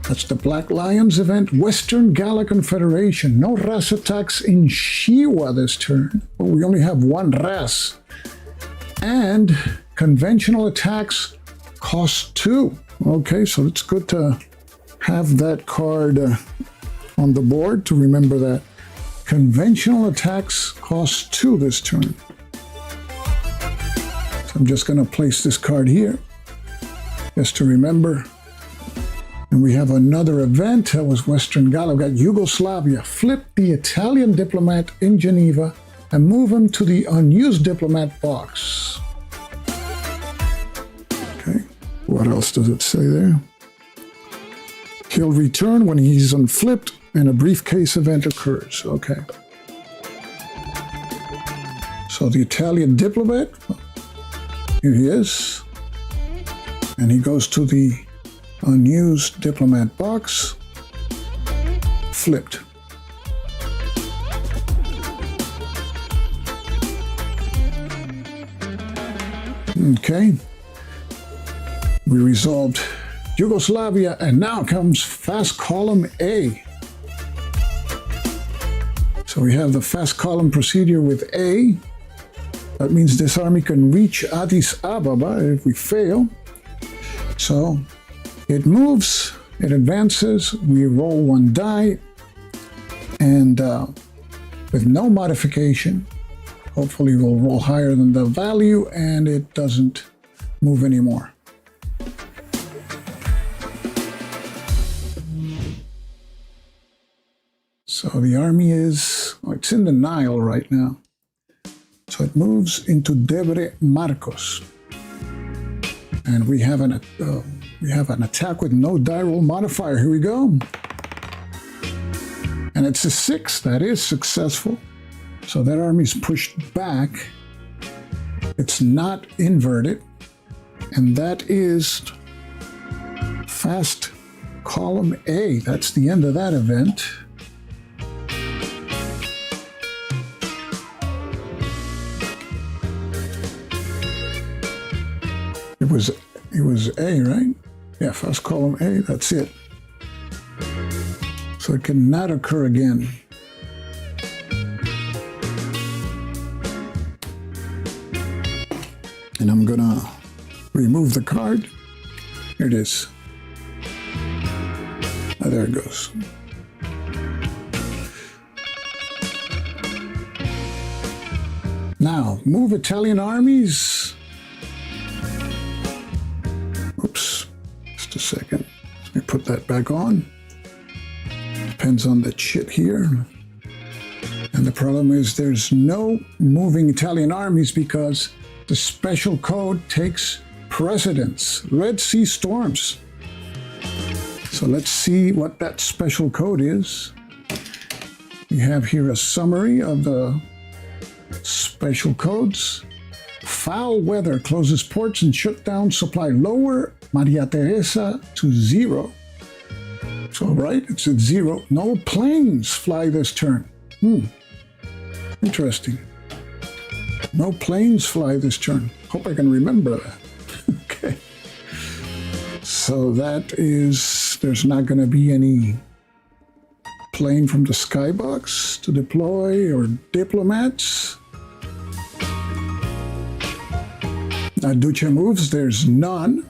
that's the Black Lions event. Western Gala Confederation. No RAS attacks in Shiwa this turn. But we only have one RAS. And conventional attacks cost 2. Okay, so it's good to have that card on the board to remember that. Conventional attacks cost 2 this turn. So I'm just going to place this card here, just to remember And we have another event. That was Western Gaul. We've got Yugoslavia. Flip the Italian diplomat in Geneva and move him to the unused diplomat box. Okay. What else does it say there? He'll return when he's unflipped and a briefcase event occurs. Okay. So the Italian diplomat, here he is. And he goes to the unused diplomat box, flipped. Okay. We resolved Yugoslavia, and now comes fast column A. So we have the fast column procedure with A. That means this army can reach Addis Ababa if we fail. So it moves, it advances, we roll one die, and with no modification, hopefully we'll roll higher than the value and it doesn't move anymore. So the army is, it's in the Nile right now. So it moves into Debre Marcos. And we have an attack with no die roll modifier. Here we go. And it's a 6. That is successful. So that army's pushed back. It's not inverted. And that is fast column A. That's the end of that event. It was A, right? Yeah, fast column A, that's it. So it cannot occur again. And I'm gonna remove the card. Here it is. Oh, there it goes. Now, move Italian armies. Oops, just a second. Let me put that back on. Depends on the chit here. And the problem is there's no moving Italian armies because the special code takes precedence. Red Sea storms. So let's see what that special code is. We have here a summary of the special codes. Foul weather closes ports and shut down supply. Lower Maria Teresa to 0. So, right, it's at 0. No planes fly this turn. Interesting. No planes fly this turn. Hope I can remember that. Okay. So that is, there's not going to be any plane from the skybox to deploy or diplomats. Duce moves, there's none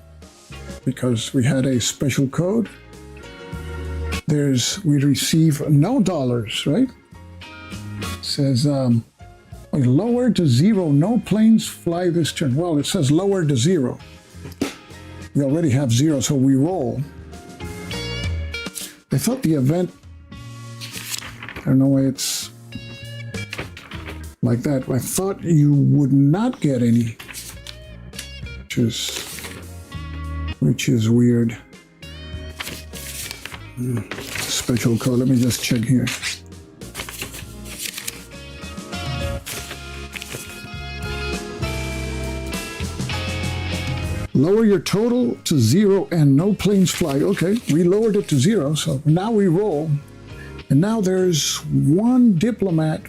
because we had a special code. We receive no dollars, right? It says lower to 0, no planes fly this turn. Well, it says lower to 0. We already have 0, so we roll. I thought the event, I don't know why it's like that. I thought you would not get any. Which is weird. Special code, let me just check here. Lower your total to 0 and no planes fly. Okay, we lowered it to 0, so now we roll. And now there's one diplomat,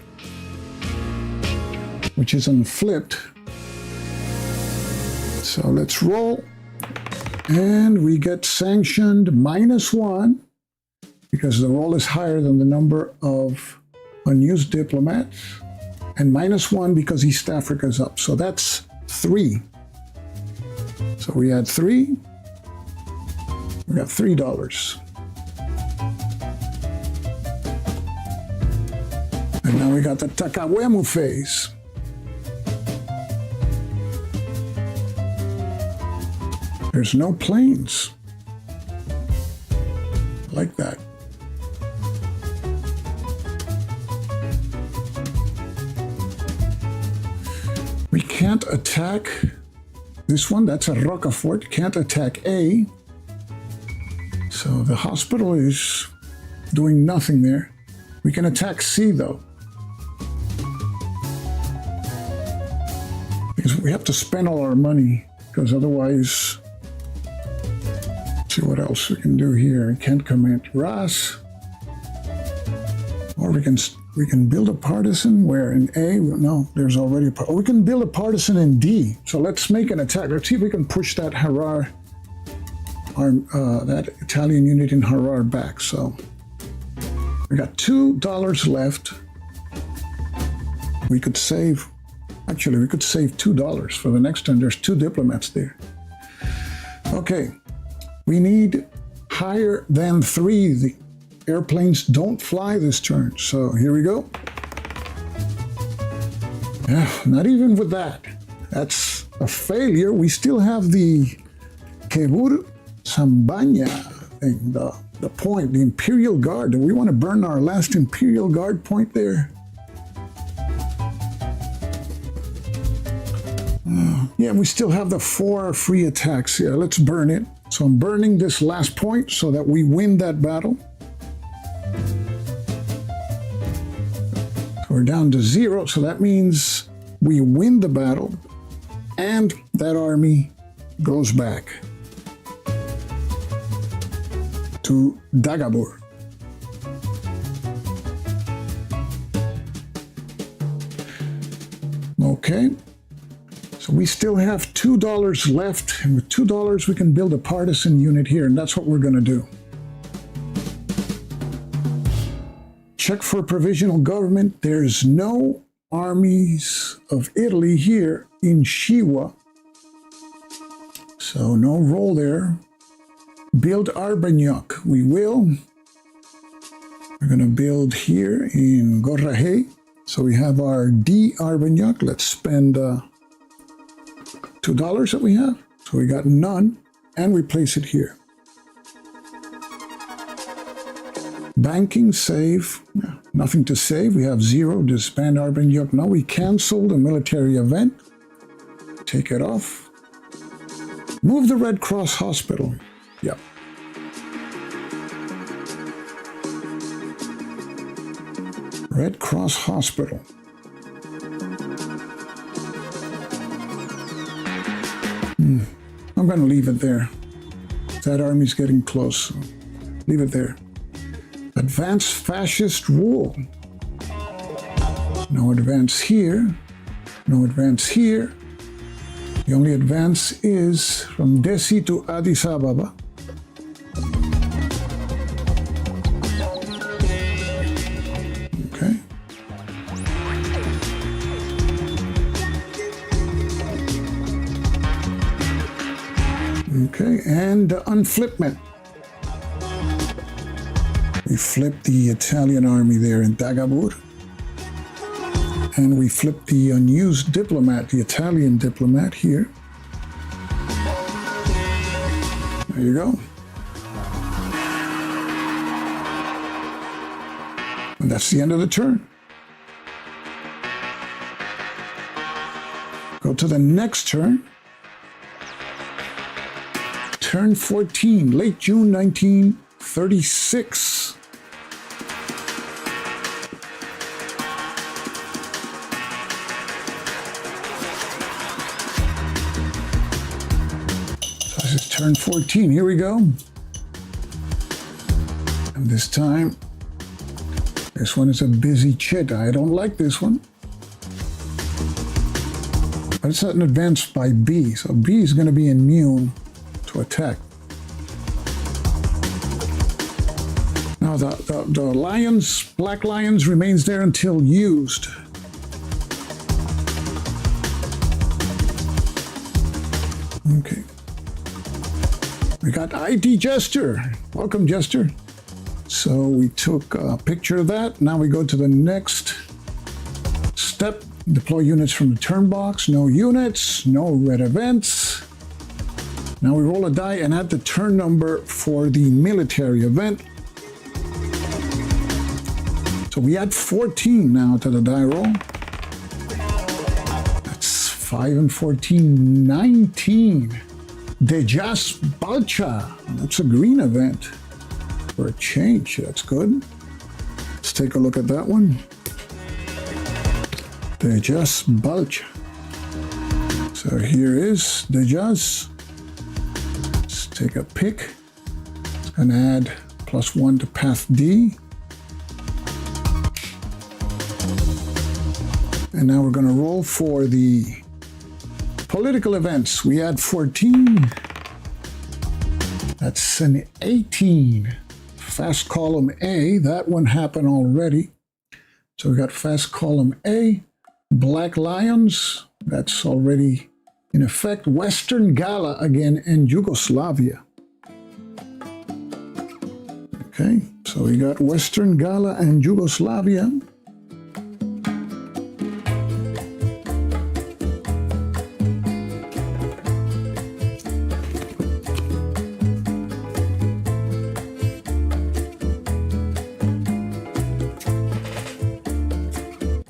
which is unflipped. So let's roll, and we get sanctioned -1 because the roll is higher than the number of unused diplomats, and -1 because East Africa is up. So that's 3. So we had 3. We got $3. And now we got the Takawemu phase. There's no planes. like that. We can't attack this one. That's a Rocafort. Can't attack A. So the hospital is doing nothing there. We can attack C though, because we have to spend all our money, because otherwise, let's see what else we can do here. We can't command Ras, or we can build a partisan where in A, no, there's already a we can build a partisan in D. So let's make an attack. Let's see if we can push that Harar, that Italian unit in Harar back. So we got $2 left. We could save, actually we could save $2 for the next turn. There's 2 diplomats there. Okay, we need higher than 3. The airplanes don't fly this turn. So here we go. Yeah, not even with that. That's a failure. We still have the Kebur Sambanya thing, the point, the Imperial Guard. Do we want to burn our last Imperial Guard point there? Yeah, we still have the 4 free attacks here. Let's burn it. So I'm burning this last point so that we win that battle. So we're down to 0, so that means we win the battle and that army goes back to Dagobur. Okay, so we still have $2 left, and with $2 we can build a partisan unit here, and that's what we're going to do. Check for provisional government. There's no armies of Italy here in Shiwa, so no role there. Build Arbanyak. We will. We're going to build here in Gorrahe. So we have our D Arbanyak. Let's spend $2 that we have. So we got none, and we place it here. Banking, save. Nothing to save. We have 0. Disband Arbanyak. No, we canceled a military event. Take it off. Move the Red Cross Hospital. Yep. Red Cross Hospital. I'm going to leave it there. That army's getting close. So leave it there. Advance fascist rule. No advance here. No advance here. The only advance is from Desi to Addis Ababa. Okay. Okay, and unflipment. We flip the Italian army there in Dagobur. And we flip the unused diplomat, the Italian diplomat here. There you go. And that's the end of the turn. Go to the next turn. Turn 14, late June 1936. Turn 14, here we go. And this time, this one is a busy chit. I don't like this one. But it's an advance by B, so B is going to be immune to attack. Now the lions, black lions, remains there until used. Okay. We got ID Jester. Welcome, Jester. So we took a picture of that. Now we go to the next step. Deploy units from the turn box. No units, no red events. Now we roll a die and add the turn number for the military event. So we add 14 now to the die roll. That's 5 and 14, 19. Dejas Balcha. That's a green event for a change. That's good. Let's take a look at that one. Dejas Balcha. So here is Dejas. Let's take a pick and add +1 to path D. And now we're going to roll for the political events. We add 14. That's an 18. Fast column A. That one happened already. So we got fast column A. Black Lions. That's already in effect. Western Gala again and Yugoslavia. Okay, so we got Western Gala and Yugoslavia.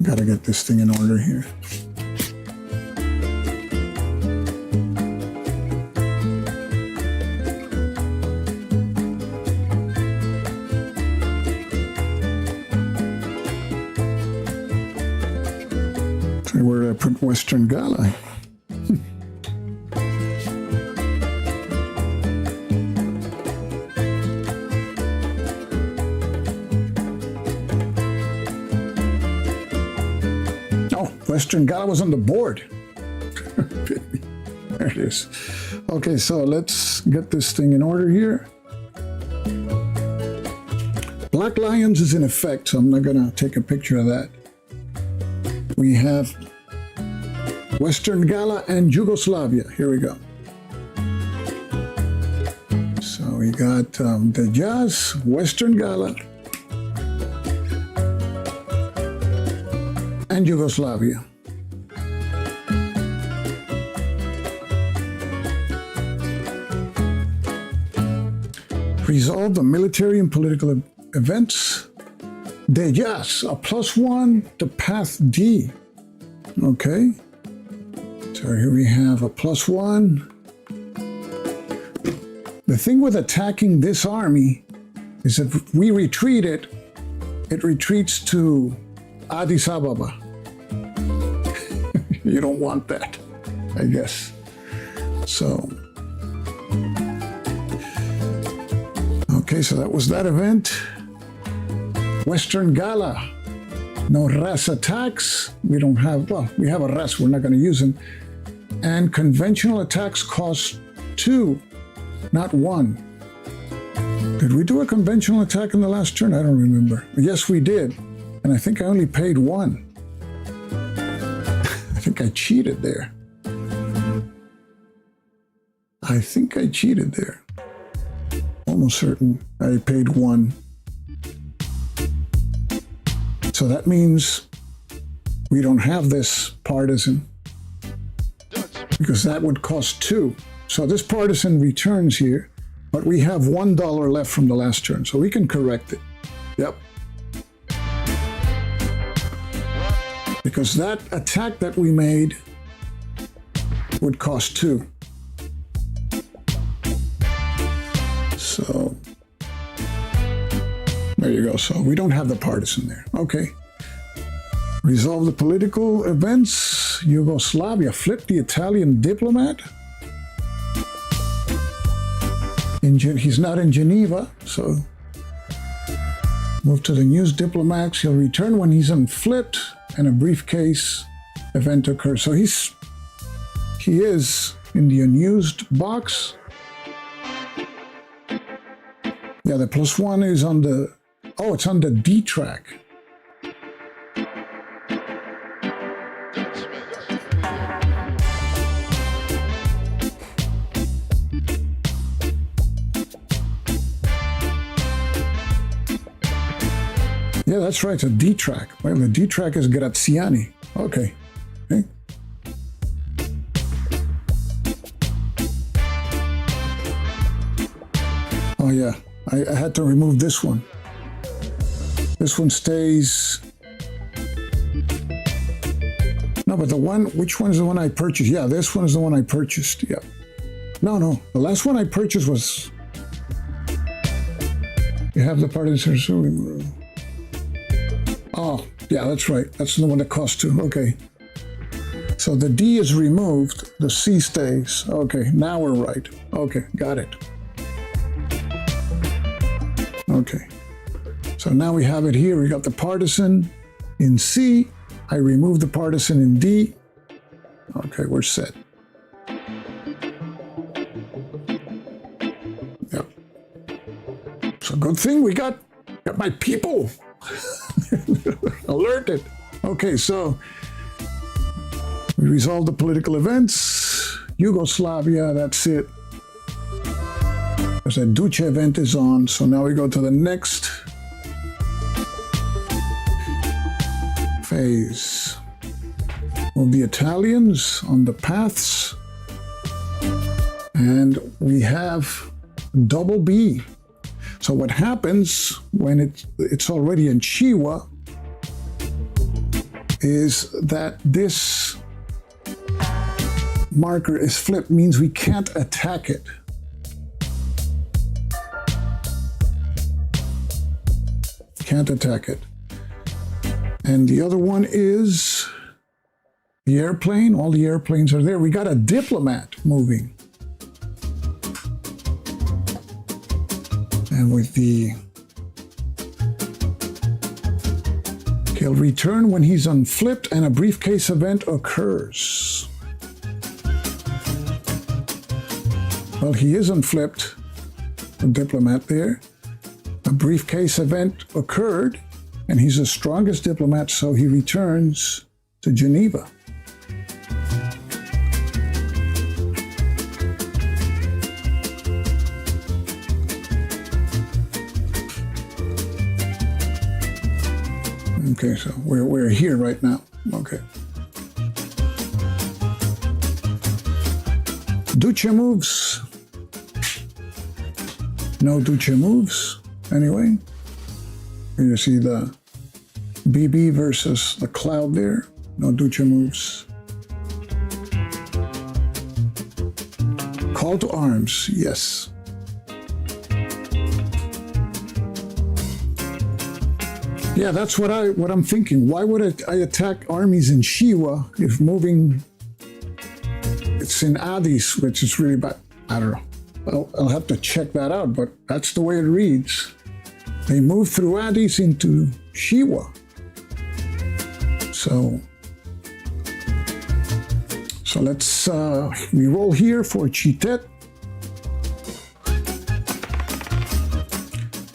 Gotta get this thing in order here. So where did I put Western Gala? Western Gala was on the board. There it is. Okay, so let's get this thing in order here. Black Lions is in effect, so I'm not going to take a picture of that. We have Western Gala and Yugoslavia. Here we go. So we got the Jazz, Western Gala, and Yugoslavia. Resolve the military and political events. Dejas, a +1 to path D. Okay. So here we have a +1. The thing with attacking this army is that if we retreat it, it retreats to Addis Ababa. You don't want that, I guess. So, okay, so that was that event. Western Gala, no RAS attacks. We don't have, well, we have a RAS, we're not going to use them. And conventional attacks cost 2, not 1. Did we do a conventional attack in the last turn? I don't remember. Yes, we did. And I think I only paid 1. I think I cheated there. I think I cheated there. Almost certain I paid 1. So that means we don't have this partisan because that would cost 2. So this partisan returns here, but we have $1 left from the last turn, so we can correct it. Yep. Because that attack that we made would cost 2. So there you go. So we don't have the partisan there. Okay. Resolve the political events. Yugoslavia. Flip the Italian diplomat. He's not in Geneva, so move to the news diplomats. He'll return when he's unflipped and a briefcase event occurs. So he is in the unused box. Yeah, the +1 is on the, oh, it's on the D track. Yeah, that's right, it's a D track. Well, the D track is Graziani. Okay. Okay. Oh yeah, I had to remove this one. This one stays. No, but the one, which one is the one I purchased? Yeah, this one is the one I purchased. Yeah. No, the last one I purchased was. You have the part of the. Oh, yeah, that's right. That's the one that cost 2. Okay. So the D is removed, the C stays. Okay, now we're right. Okay, got it. Okay. So now we have it here. We got the partisan in C. I removed the partisan in D. Okay, we're set. Yep. So good thing we got my people alerted. Okay, so we resolved the political events. Yugoslavia, that's it. Because that Duce event is on, so now we go to the next phase. Well, the Italians on the paths, and we have double B. So what happens when it's already in Chihuahua is that this marker is flipped, means we can't attack it. Can't attack it. And the other one is the airplane. All the airplanes are there. We got a diplomat moving. And with the... He'll return when he's unflipped and a briefcase event occurs. Well, he is unflipped, the diplomat there. A briefcase event occurred, and he's the strongest diplomat, so he returns to Geneva. Okay, so we're here right now. Okay. Duce moves. No Duce moves. Anyway, you see the BB versus the cloud there. No Duce moves. Call to arms, yes. Yeah, that's what I'm thinking. Why would I attack armies in Chihuahua if moving? It's in Addis, which is really bad. I don't know. I'll have to check that out, but that's the way it reads. They moved through Addis into Chihuahua. So let's we roll here for Chitet.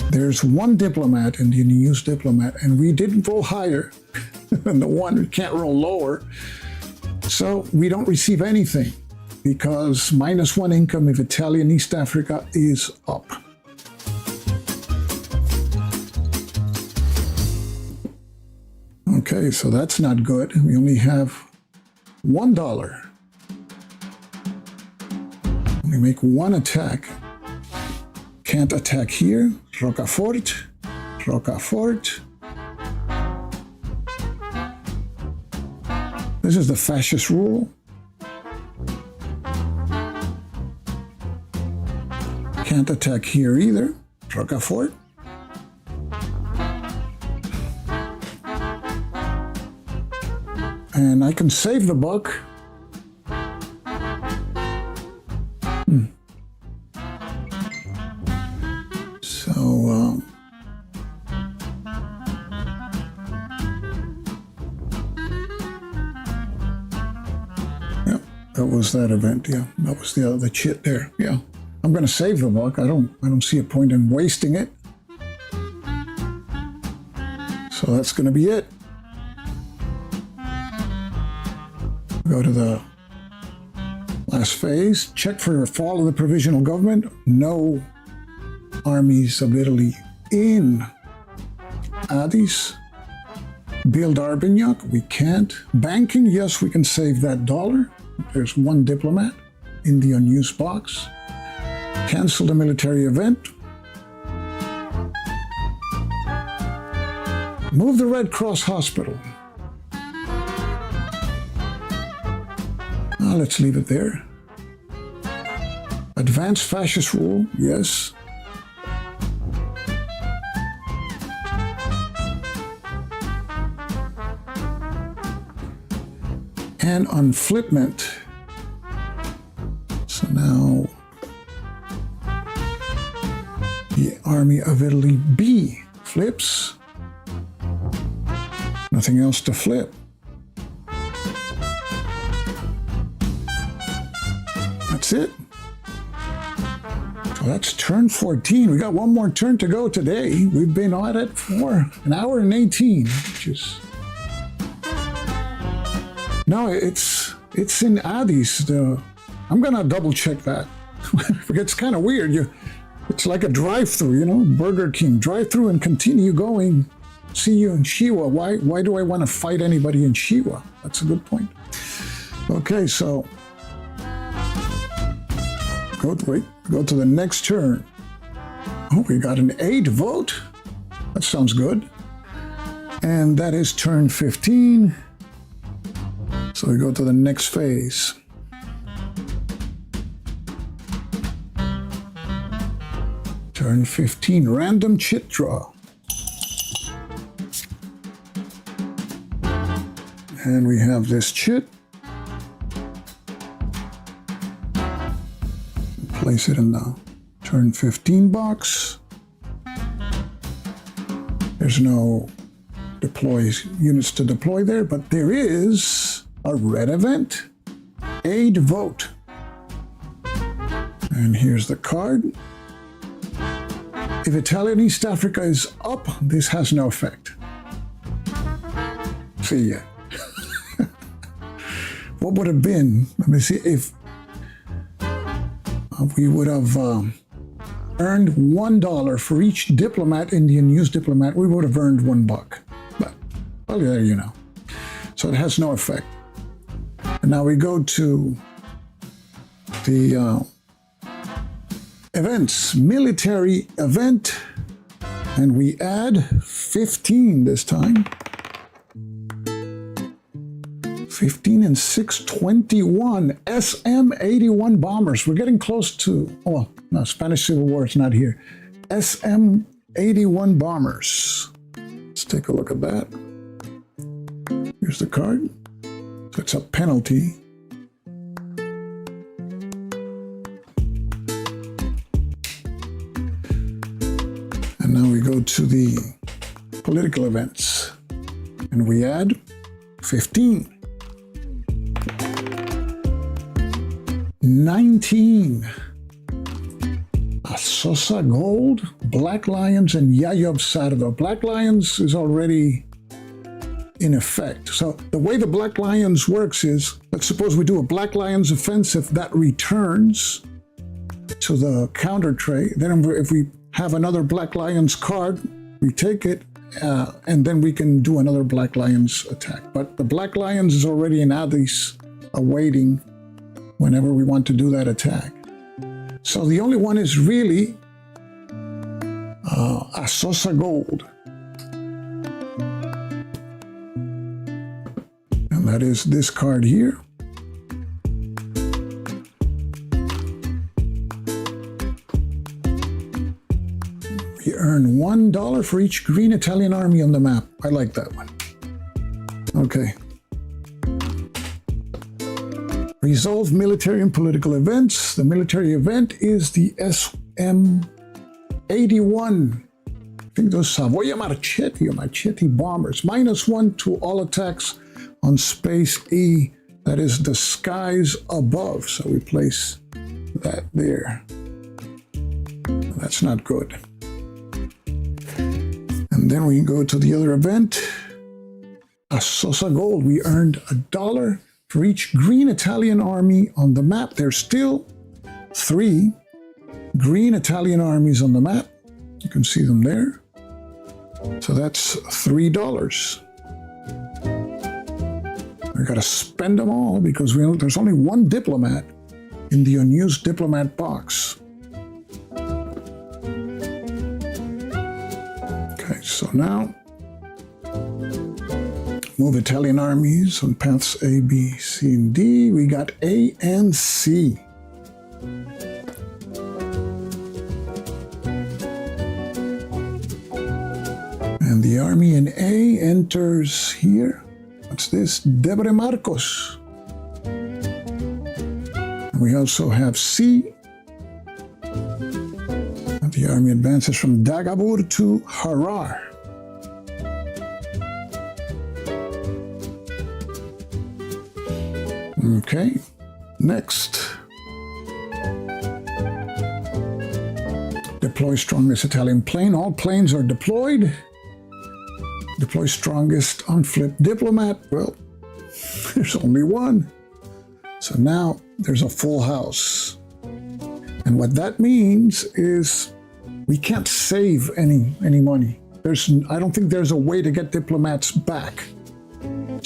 There's one diplomat, and you use diplomat, and we didn't roll higher than the one. We can't roll lower. So we don't receive anything because -1 income if Italian East Africa is up. Okay, so that's not good. We only have $1. We make one attack. Can't attack here. Rocafort. Rocafort. This is the fascist rule. Can't attack here either. Rocafort. And I can save the buck. So, yeah, that was that event. Yeah, that was the chit there. Yeah, I'm going to save the buck. I don't see a point in wasting it. So that's going to be it. Go to the last phase. Check for fall of the provisional government. No armies of Italy in Addis. Build Armagnac. We can't. Banking. Yes, we can save that $1. There's one diplomat in the unused box. Cancel the military event. Move the Red Cross Hospital. Let's leave it there. Advanced fascist rule, yes. And unflipment. So now the Army of Italy B flips. Nothing else to flip. That's it. So that's turn 14. We got one more turn to go today. We've been on it for an hour and 18, which is... No, it's in Addis. I'm gonna double check that. It's kind of weird. It's like a drive-through, you know, Burger King drive-through and continue going. See you in Shiwa. Why do I want to fight anybody in Shiwa? That's a good point. Okay, so go to the next turn. Oh, we got an 8 vote. That sounds good. And that is turn 15. So we go to the next phase. Turn 15, random chit draw. And we have this chit. Place it in the turn 15 box. There's no units to deploy there, but there is a red event, aid vote. And here's the card. If Italian East Africa is up, this has no effect. See ya. What would have been, let me see, if we would have earned $1 for each diplomat, Indian news diplomat, we would have earned $1. But, well, there you know. So it has no effect. And now we go to the events, military event, and we add 15 this time. 15 and 6, 21 SM-81 bombers. We're getting close to, oh, no, Spanish Civil War is not here. SM-81 bombers. Let's take a look at that. Here's the card. So it's a penalty. And now we go to the political events. And we add 15. 19. Asosa Gold, Black Lions, and Yayov Sardo. Black Lions is already in effect. So the way the Black Lions works is, let's suppose we do a Black Lions offensive that returns to the counter tray. Then if we have another Black Lions card, we take it, and then we can do another Black Lions attack. But the Black Lions is already in Addis awaiting whenever we want to do that attack. So the only one is really Asosa Gold. And that is this card here. We earn $1 for each green Italian army on the map. I like that one. Okay. Resolve military and political events. The military event is the SM-81. I think those Savoia Marchetti or Marchetti bombers. -1 to all attacks on space E. That is the skies above. So we place that there. That's not good. And then we go to the other event. Asosa Gold. We earned $1 for each green Italian army on the map. There's still 3 green Italian armies on the map. You can see them there. So that's $3. I gotta spend them all because there's only 1 diplomat in the unused diplomat box. Okay, so now Move Italian armies on paths A, B, C, and D. We got A and C. And the army in A enters here. What's this? Debre Marcos. And we also have C. And the army advances from Dagabur to Harar. Okay, next. Deploy strongest Italian plane. All planes are deployed. Deploy strongest unflipped diplomat. Well, there's only one. So now there's a full house. And what that means is we can't save any money. I don't think there's a way to get diplomats back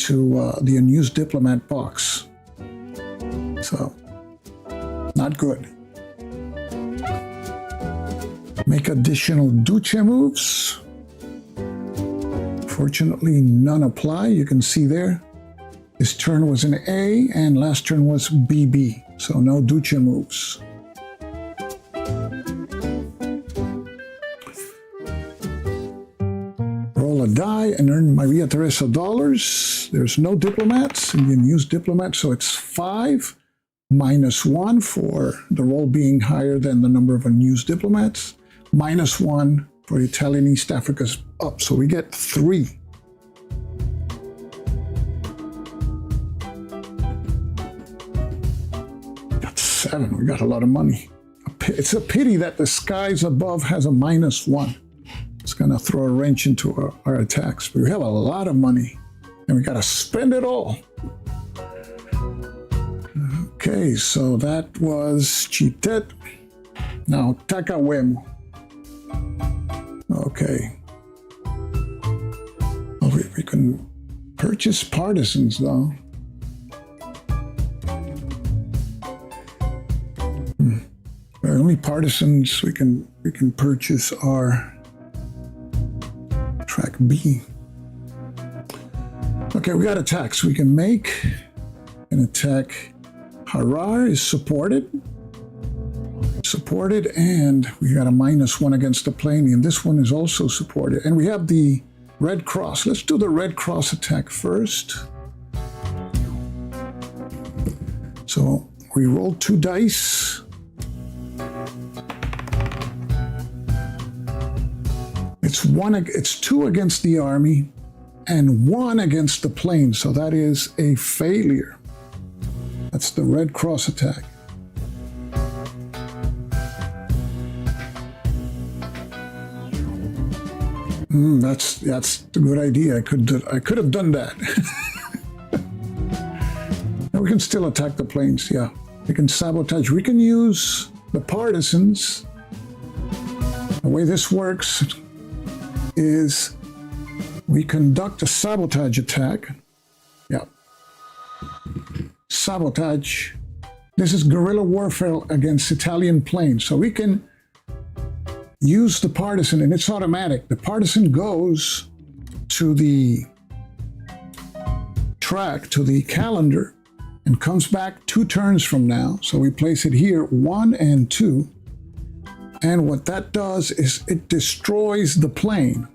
to the unused diplomat box. So, not good. Make additional Duce moves. Fortunately, none apply. You can see there. This turn was an A, and last turn was BB. So no Duce moves. Roll a die and earn Maria Teresa dollars. There's no diplomats, and you can use diplomats, so it's 5 minus 1 for the roll being higher than the number of unused diplomats, minus 1 for Italian East Africa's up, so we get 3. Got 7, we got a lot of money. It's a pity that the skies above has a minus 1. It's gonna throw a wrench into our attacks, but we have a lot of money, and we gotta spend it all. Okay, so that was Chitet. Now Takawemu. Okay. Oh, we can purchase partisans though. The only partisans we can purchase are track B. Okay, we got attacks. We can make an attack. Harar is supported, and we got a minus 1 against the plane, and this one is also supported. And we have the Red Cross. Let's do the Red Cross attack first. So we roll 2 dice. It's 2 against the army and 1 against the plane, so that is a failure. That's the Red Cross attack. That's a good idea. I could have done that. Now we can still attack the planes. Yeah, we can sabotage. We can use the partisans. The way this works is we conduct a sabotage attack. Yeah. Sabotage. This is guerrilla warfare against Italian planes. So we can use the partisan, and it's automatic. The partisan goes to the track, to the calendar, and comes back 2 turns from now. So we place it here, 1 and 2. And what that does is it destroys the plane.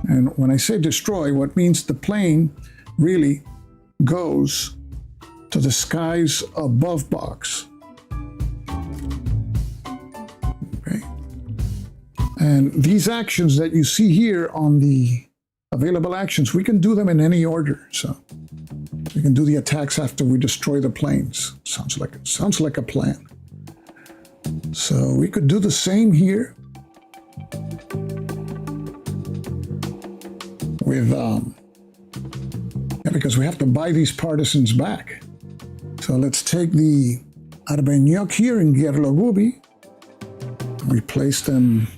And when I say destroy, what means the plane really goes to the skies above box. Okay. And these actions that you see here on the available actions, we can do them in any order. So we can do the attacks after we destroy the planes. Sounds like a plan. So we could do the same here with because we have to buy these partisans back. So let's take the Arbenyok here in Gerlogubi. We place them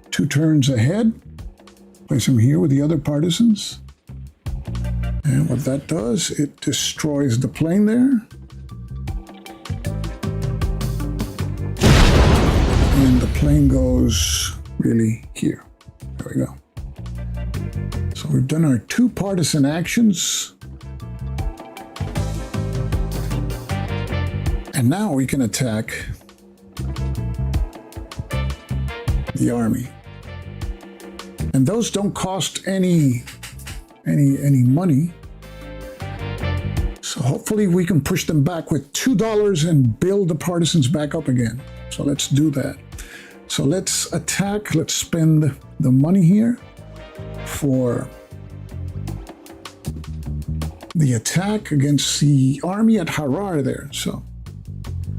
2 turns ahead. Place them here with the other partisans. And what that does, it destroys the plane there. And the plane goes really here. There we go. So we've done our 2 partisan actions. And now we can attack the army. And those don't cost any money. So hopefully we can push them back with $2 and build the partisans back up again. So let's do that. So let's attack. Let's spend the money here for the attack against the army at Harar there. So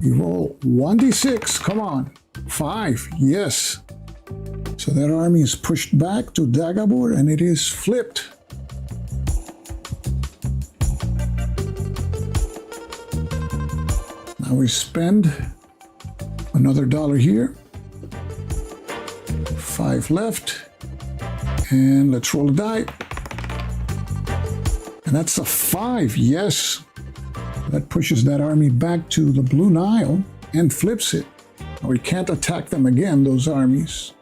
we roll 1d6. Come on. 5. Yes. So that army is pushed back to Dagobor and it is flipped. Now we spend another $1 here. 5 left. And let's roll a die. And that's a 5. Yes. That pushes that army back to the Blue Nile and flips it. Now we can't attack them again, those armies.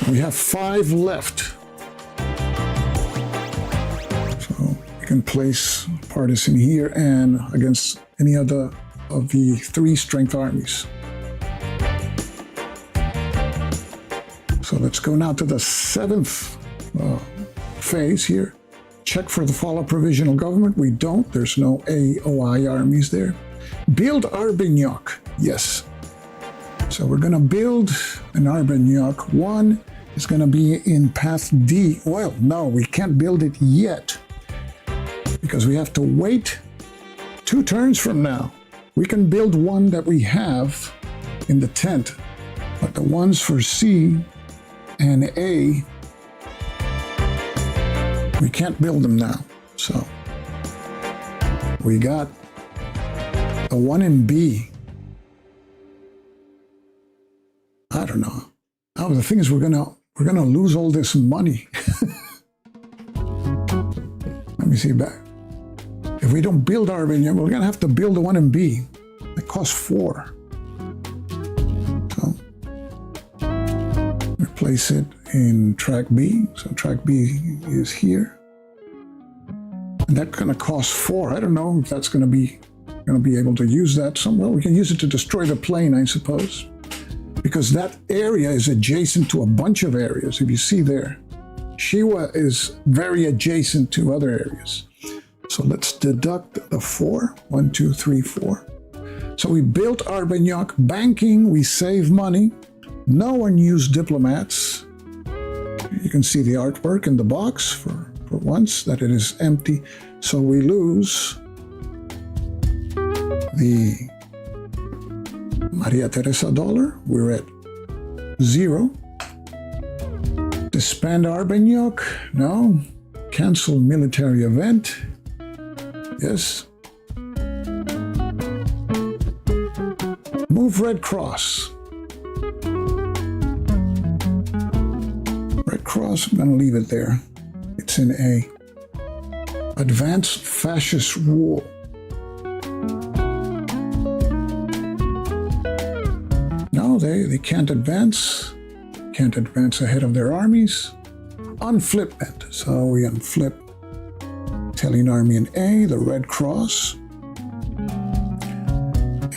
We have 5 left. So we can place partisan here and against any other of the 3 strength armies. So let's go now to the 7th phase here. Check for the fall of provisional government. We don't. There's no AOI armies there. Build Arbenyak. Yes. So we're going to build an Arbenyak. 1 is going to be in path D. Well, no, we can't build it yet because we have to wait 2 turns from now. We can build one that we have in the tent, but the ones for C and A, we can't build them now. So we got the one in B. I don't know. Oh, the thing is, we're gonna lose all this money. Let me see back. If we don't build our vineyard, we're gonna have to build the one in B. It costs 4. So replace it in track B. So track B is here. And that's gonna cost 4. I don't know if that's gonna be able to use that somewhere. We can use it to destroy the plane, I suppose. Because that area is adjacent to a bunch of areas. If you see there, Shiwa is very adjacent to other areas. So let's deduct the 4. 1, 2, 3, 4. So we built Arbenyak banking. We save money. No one used diplomats. You can see the artwork in the box for once that it is empty. So we lose the Maria Teresa $. We're at 0. Disband Arbenyak? No. Cancel military event? Yes. Move Red Cross. Red Cross, I'm going to leave it there. It's in A. Advance fascist rule. No, they can't advance. Can't advance ahead of their armies. Unflipment. So we unflip Italian army in A, the Red Cross,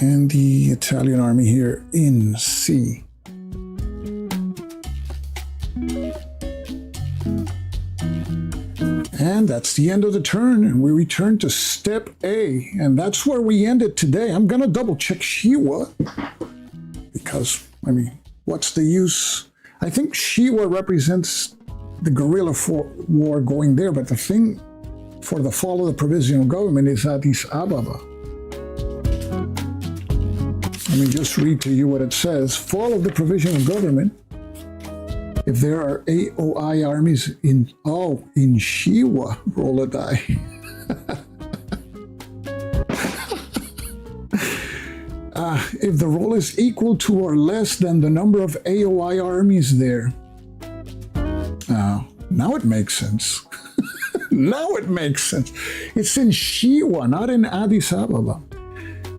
and the Italian army here in C. And that's the end of the turn, and we return to step A, and that's where we ended today. I'm going to double check Shiwa, because, I mean, what's the use? I think Shiwa represents the guerrilla war going there, but the thing for the fall of the provisional government is Addis Ababa. Let me just read to you what it says. Fall of the provisional government. If there are AOI armies in Shiwa, roll a die. If the roll is equal to or less than the number of AOI armies there. Now it makes sense. Now it makes sense. It's in Shiwa, not in Addis Ababa.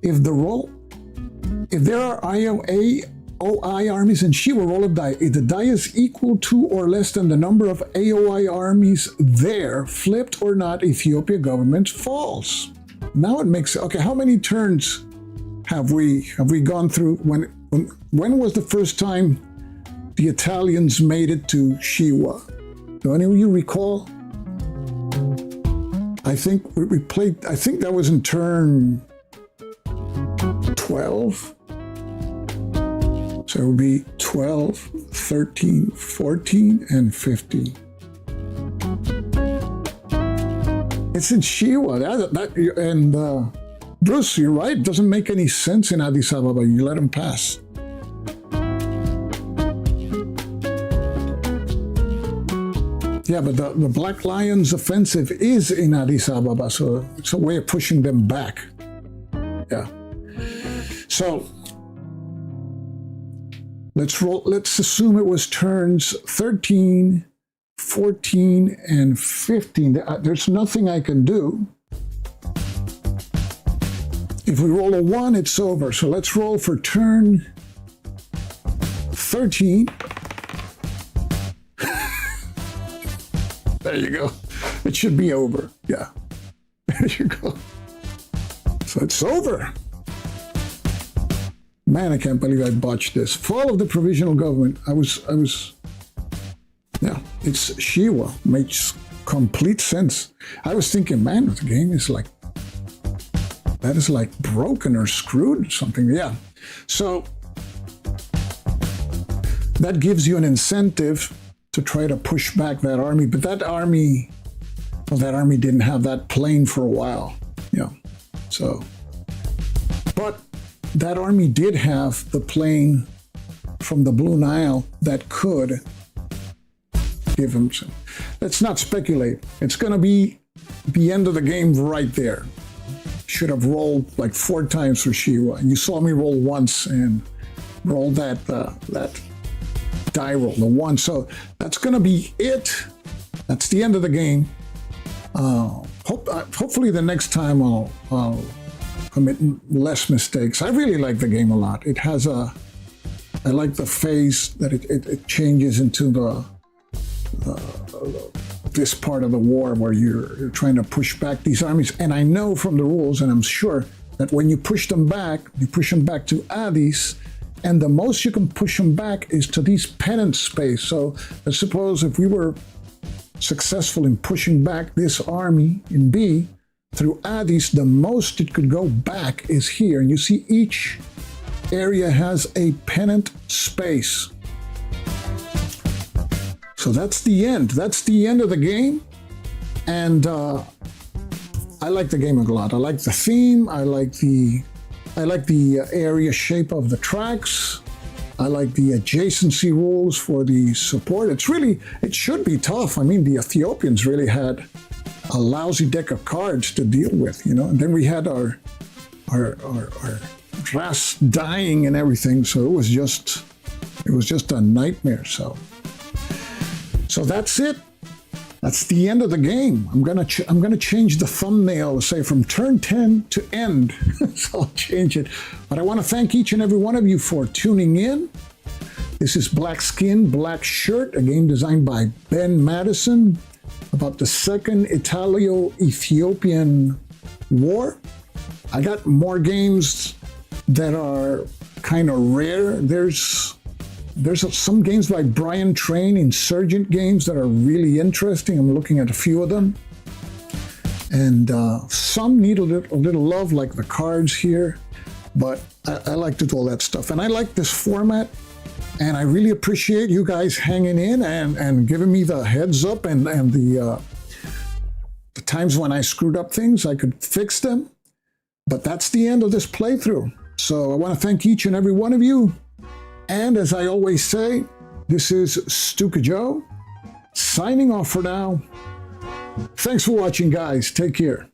If there are AOI armies in Shiwa, roll a die. If the die is equal to or less than the number of AOI armies there, flipped or not, Ethiopia government falls. Now it makes, okay, how many turns have we gone through? When was the first time the Italians made it to Shiwa? Do any of you recall? I think we played, I think that was in turn 12. So it would be 12, 13, 14, and 15. It's in Shiwa. And Bruce, you're right. It doesn't make any sense in Addis Ababa. You let them pass. Yeah, but the Black Lions offensive is in Addis Ababa, so it's a way of pushing them back. Yeah. So let's assume it was turns 13, 14, and 15. There's nothing I can do. If we roll a 1, it's over. So let's roll for turn 13. There you go. It should be over. Yeah. There you go. So it's over. Man, I can't believe I botched this. Fall of the provisional government. Yeah, it's Shiwa. Makes complete sense. I was thinking, man, the game is like, that is like broken or screwed or something. Yeah. So that gives you an incentive to try to push back that army. But that army didn't have that plane for a while. Yeah. So, but that army did have the plane from the Blue Nile that could give him some. Let's not speculate. It's going to be the end of the game right there. Should have rolled like 4 times for Shiwa. And you saw me roll once and roll that die roll, the 1. So that's going to be it. That's the end of the game. Hopefully the next time I'll commit less mistakes. I really like the game a lot. It has I like the phase that it changes into this part of the war where you're trying to push back these armies. And I know from the rules, and I'm sure that when you push them back to Addis, and the most you can push them back is to these pennant space. So let's suppose if we were successful in pushing back this army in B through Addis, the most it could go back is here. And you see each area has a pennant space. So that's the end. That's the end of the game. And I like the game a lot. I like the theme. I like the area shape of the tracks. I like the adjacency rules for the support. It should be tough. I mean, the Ethiopians really had a lousy deck of cards to deal with, you know. And then we had our Ras dying and everything, so it was just a nightmare. So that's it. That's the end of the game. I'm gonna change the thumbnail, say from turn 10 to end. So I'll change it. But I want to thank each and every one of you for tuning in. This is Black Skin, Black Shirt, a game designed by Ben Madison about the Second Italo-Ethiopian War. I got more games that are kind of rare. There's some games by Brian Train, Insurgent games, that are really interesting. I'm looking at a few of them. And some need a little love, like the cards here. But I like to do all that stuff. And I like this format. And I really appreciate you guys hanging in and giving me the heads up and the times when I screwed up things, I could fix them. But that's the end of this playthrough. So I want to thank each and every one of you. And as I always say, this is Stuka Joe, signing off for now. Thanks for watching, guys. Take care.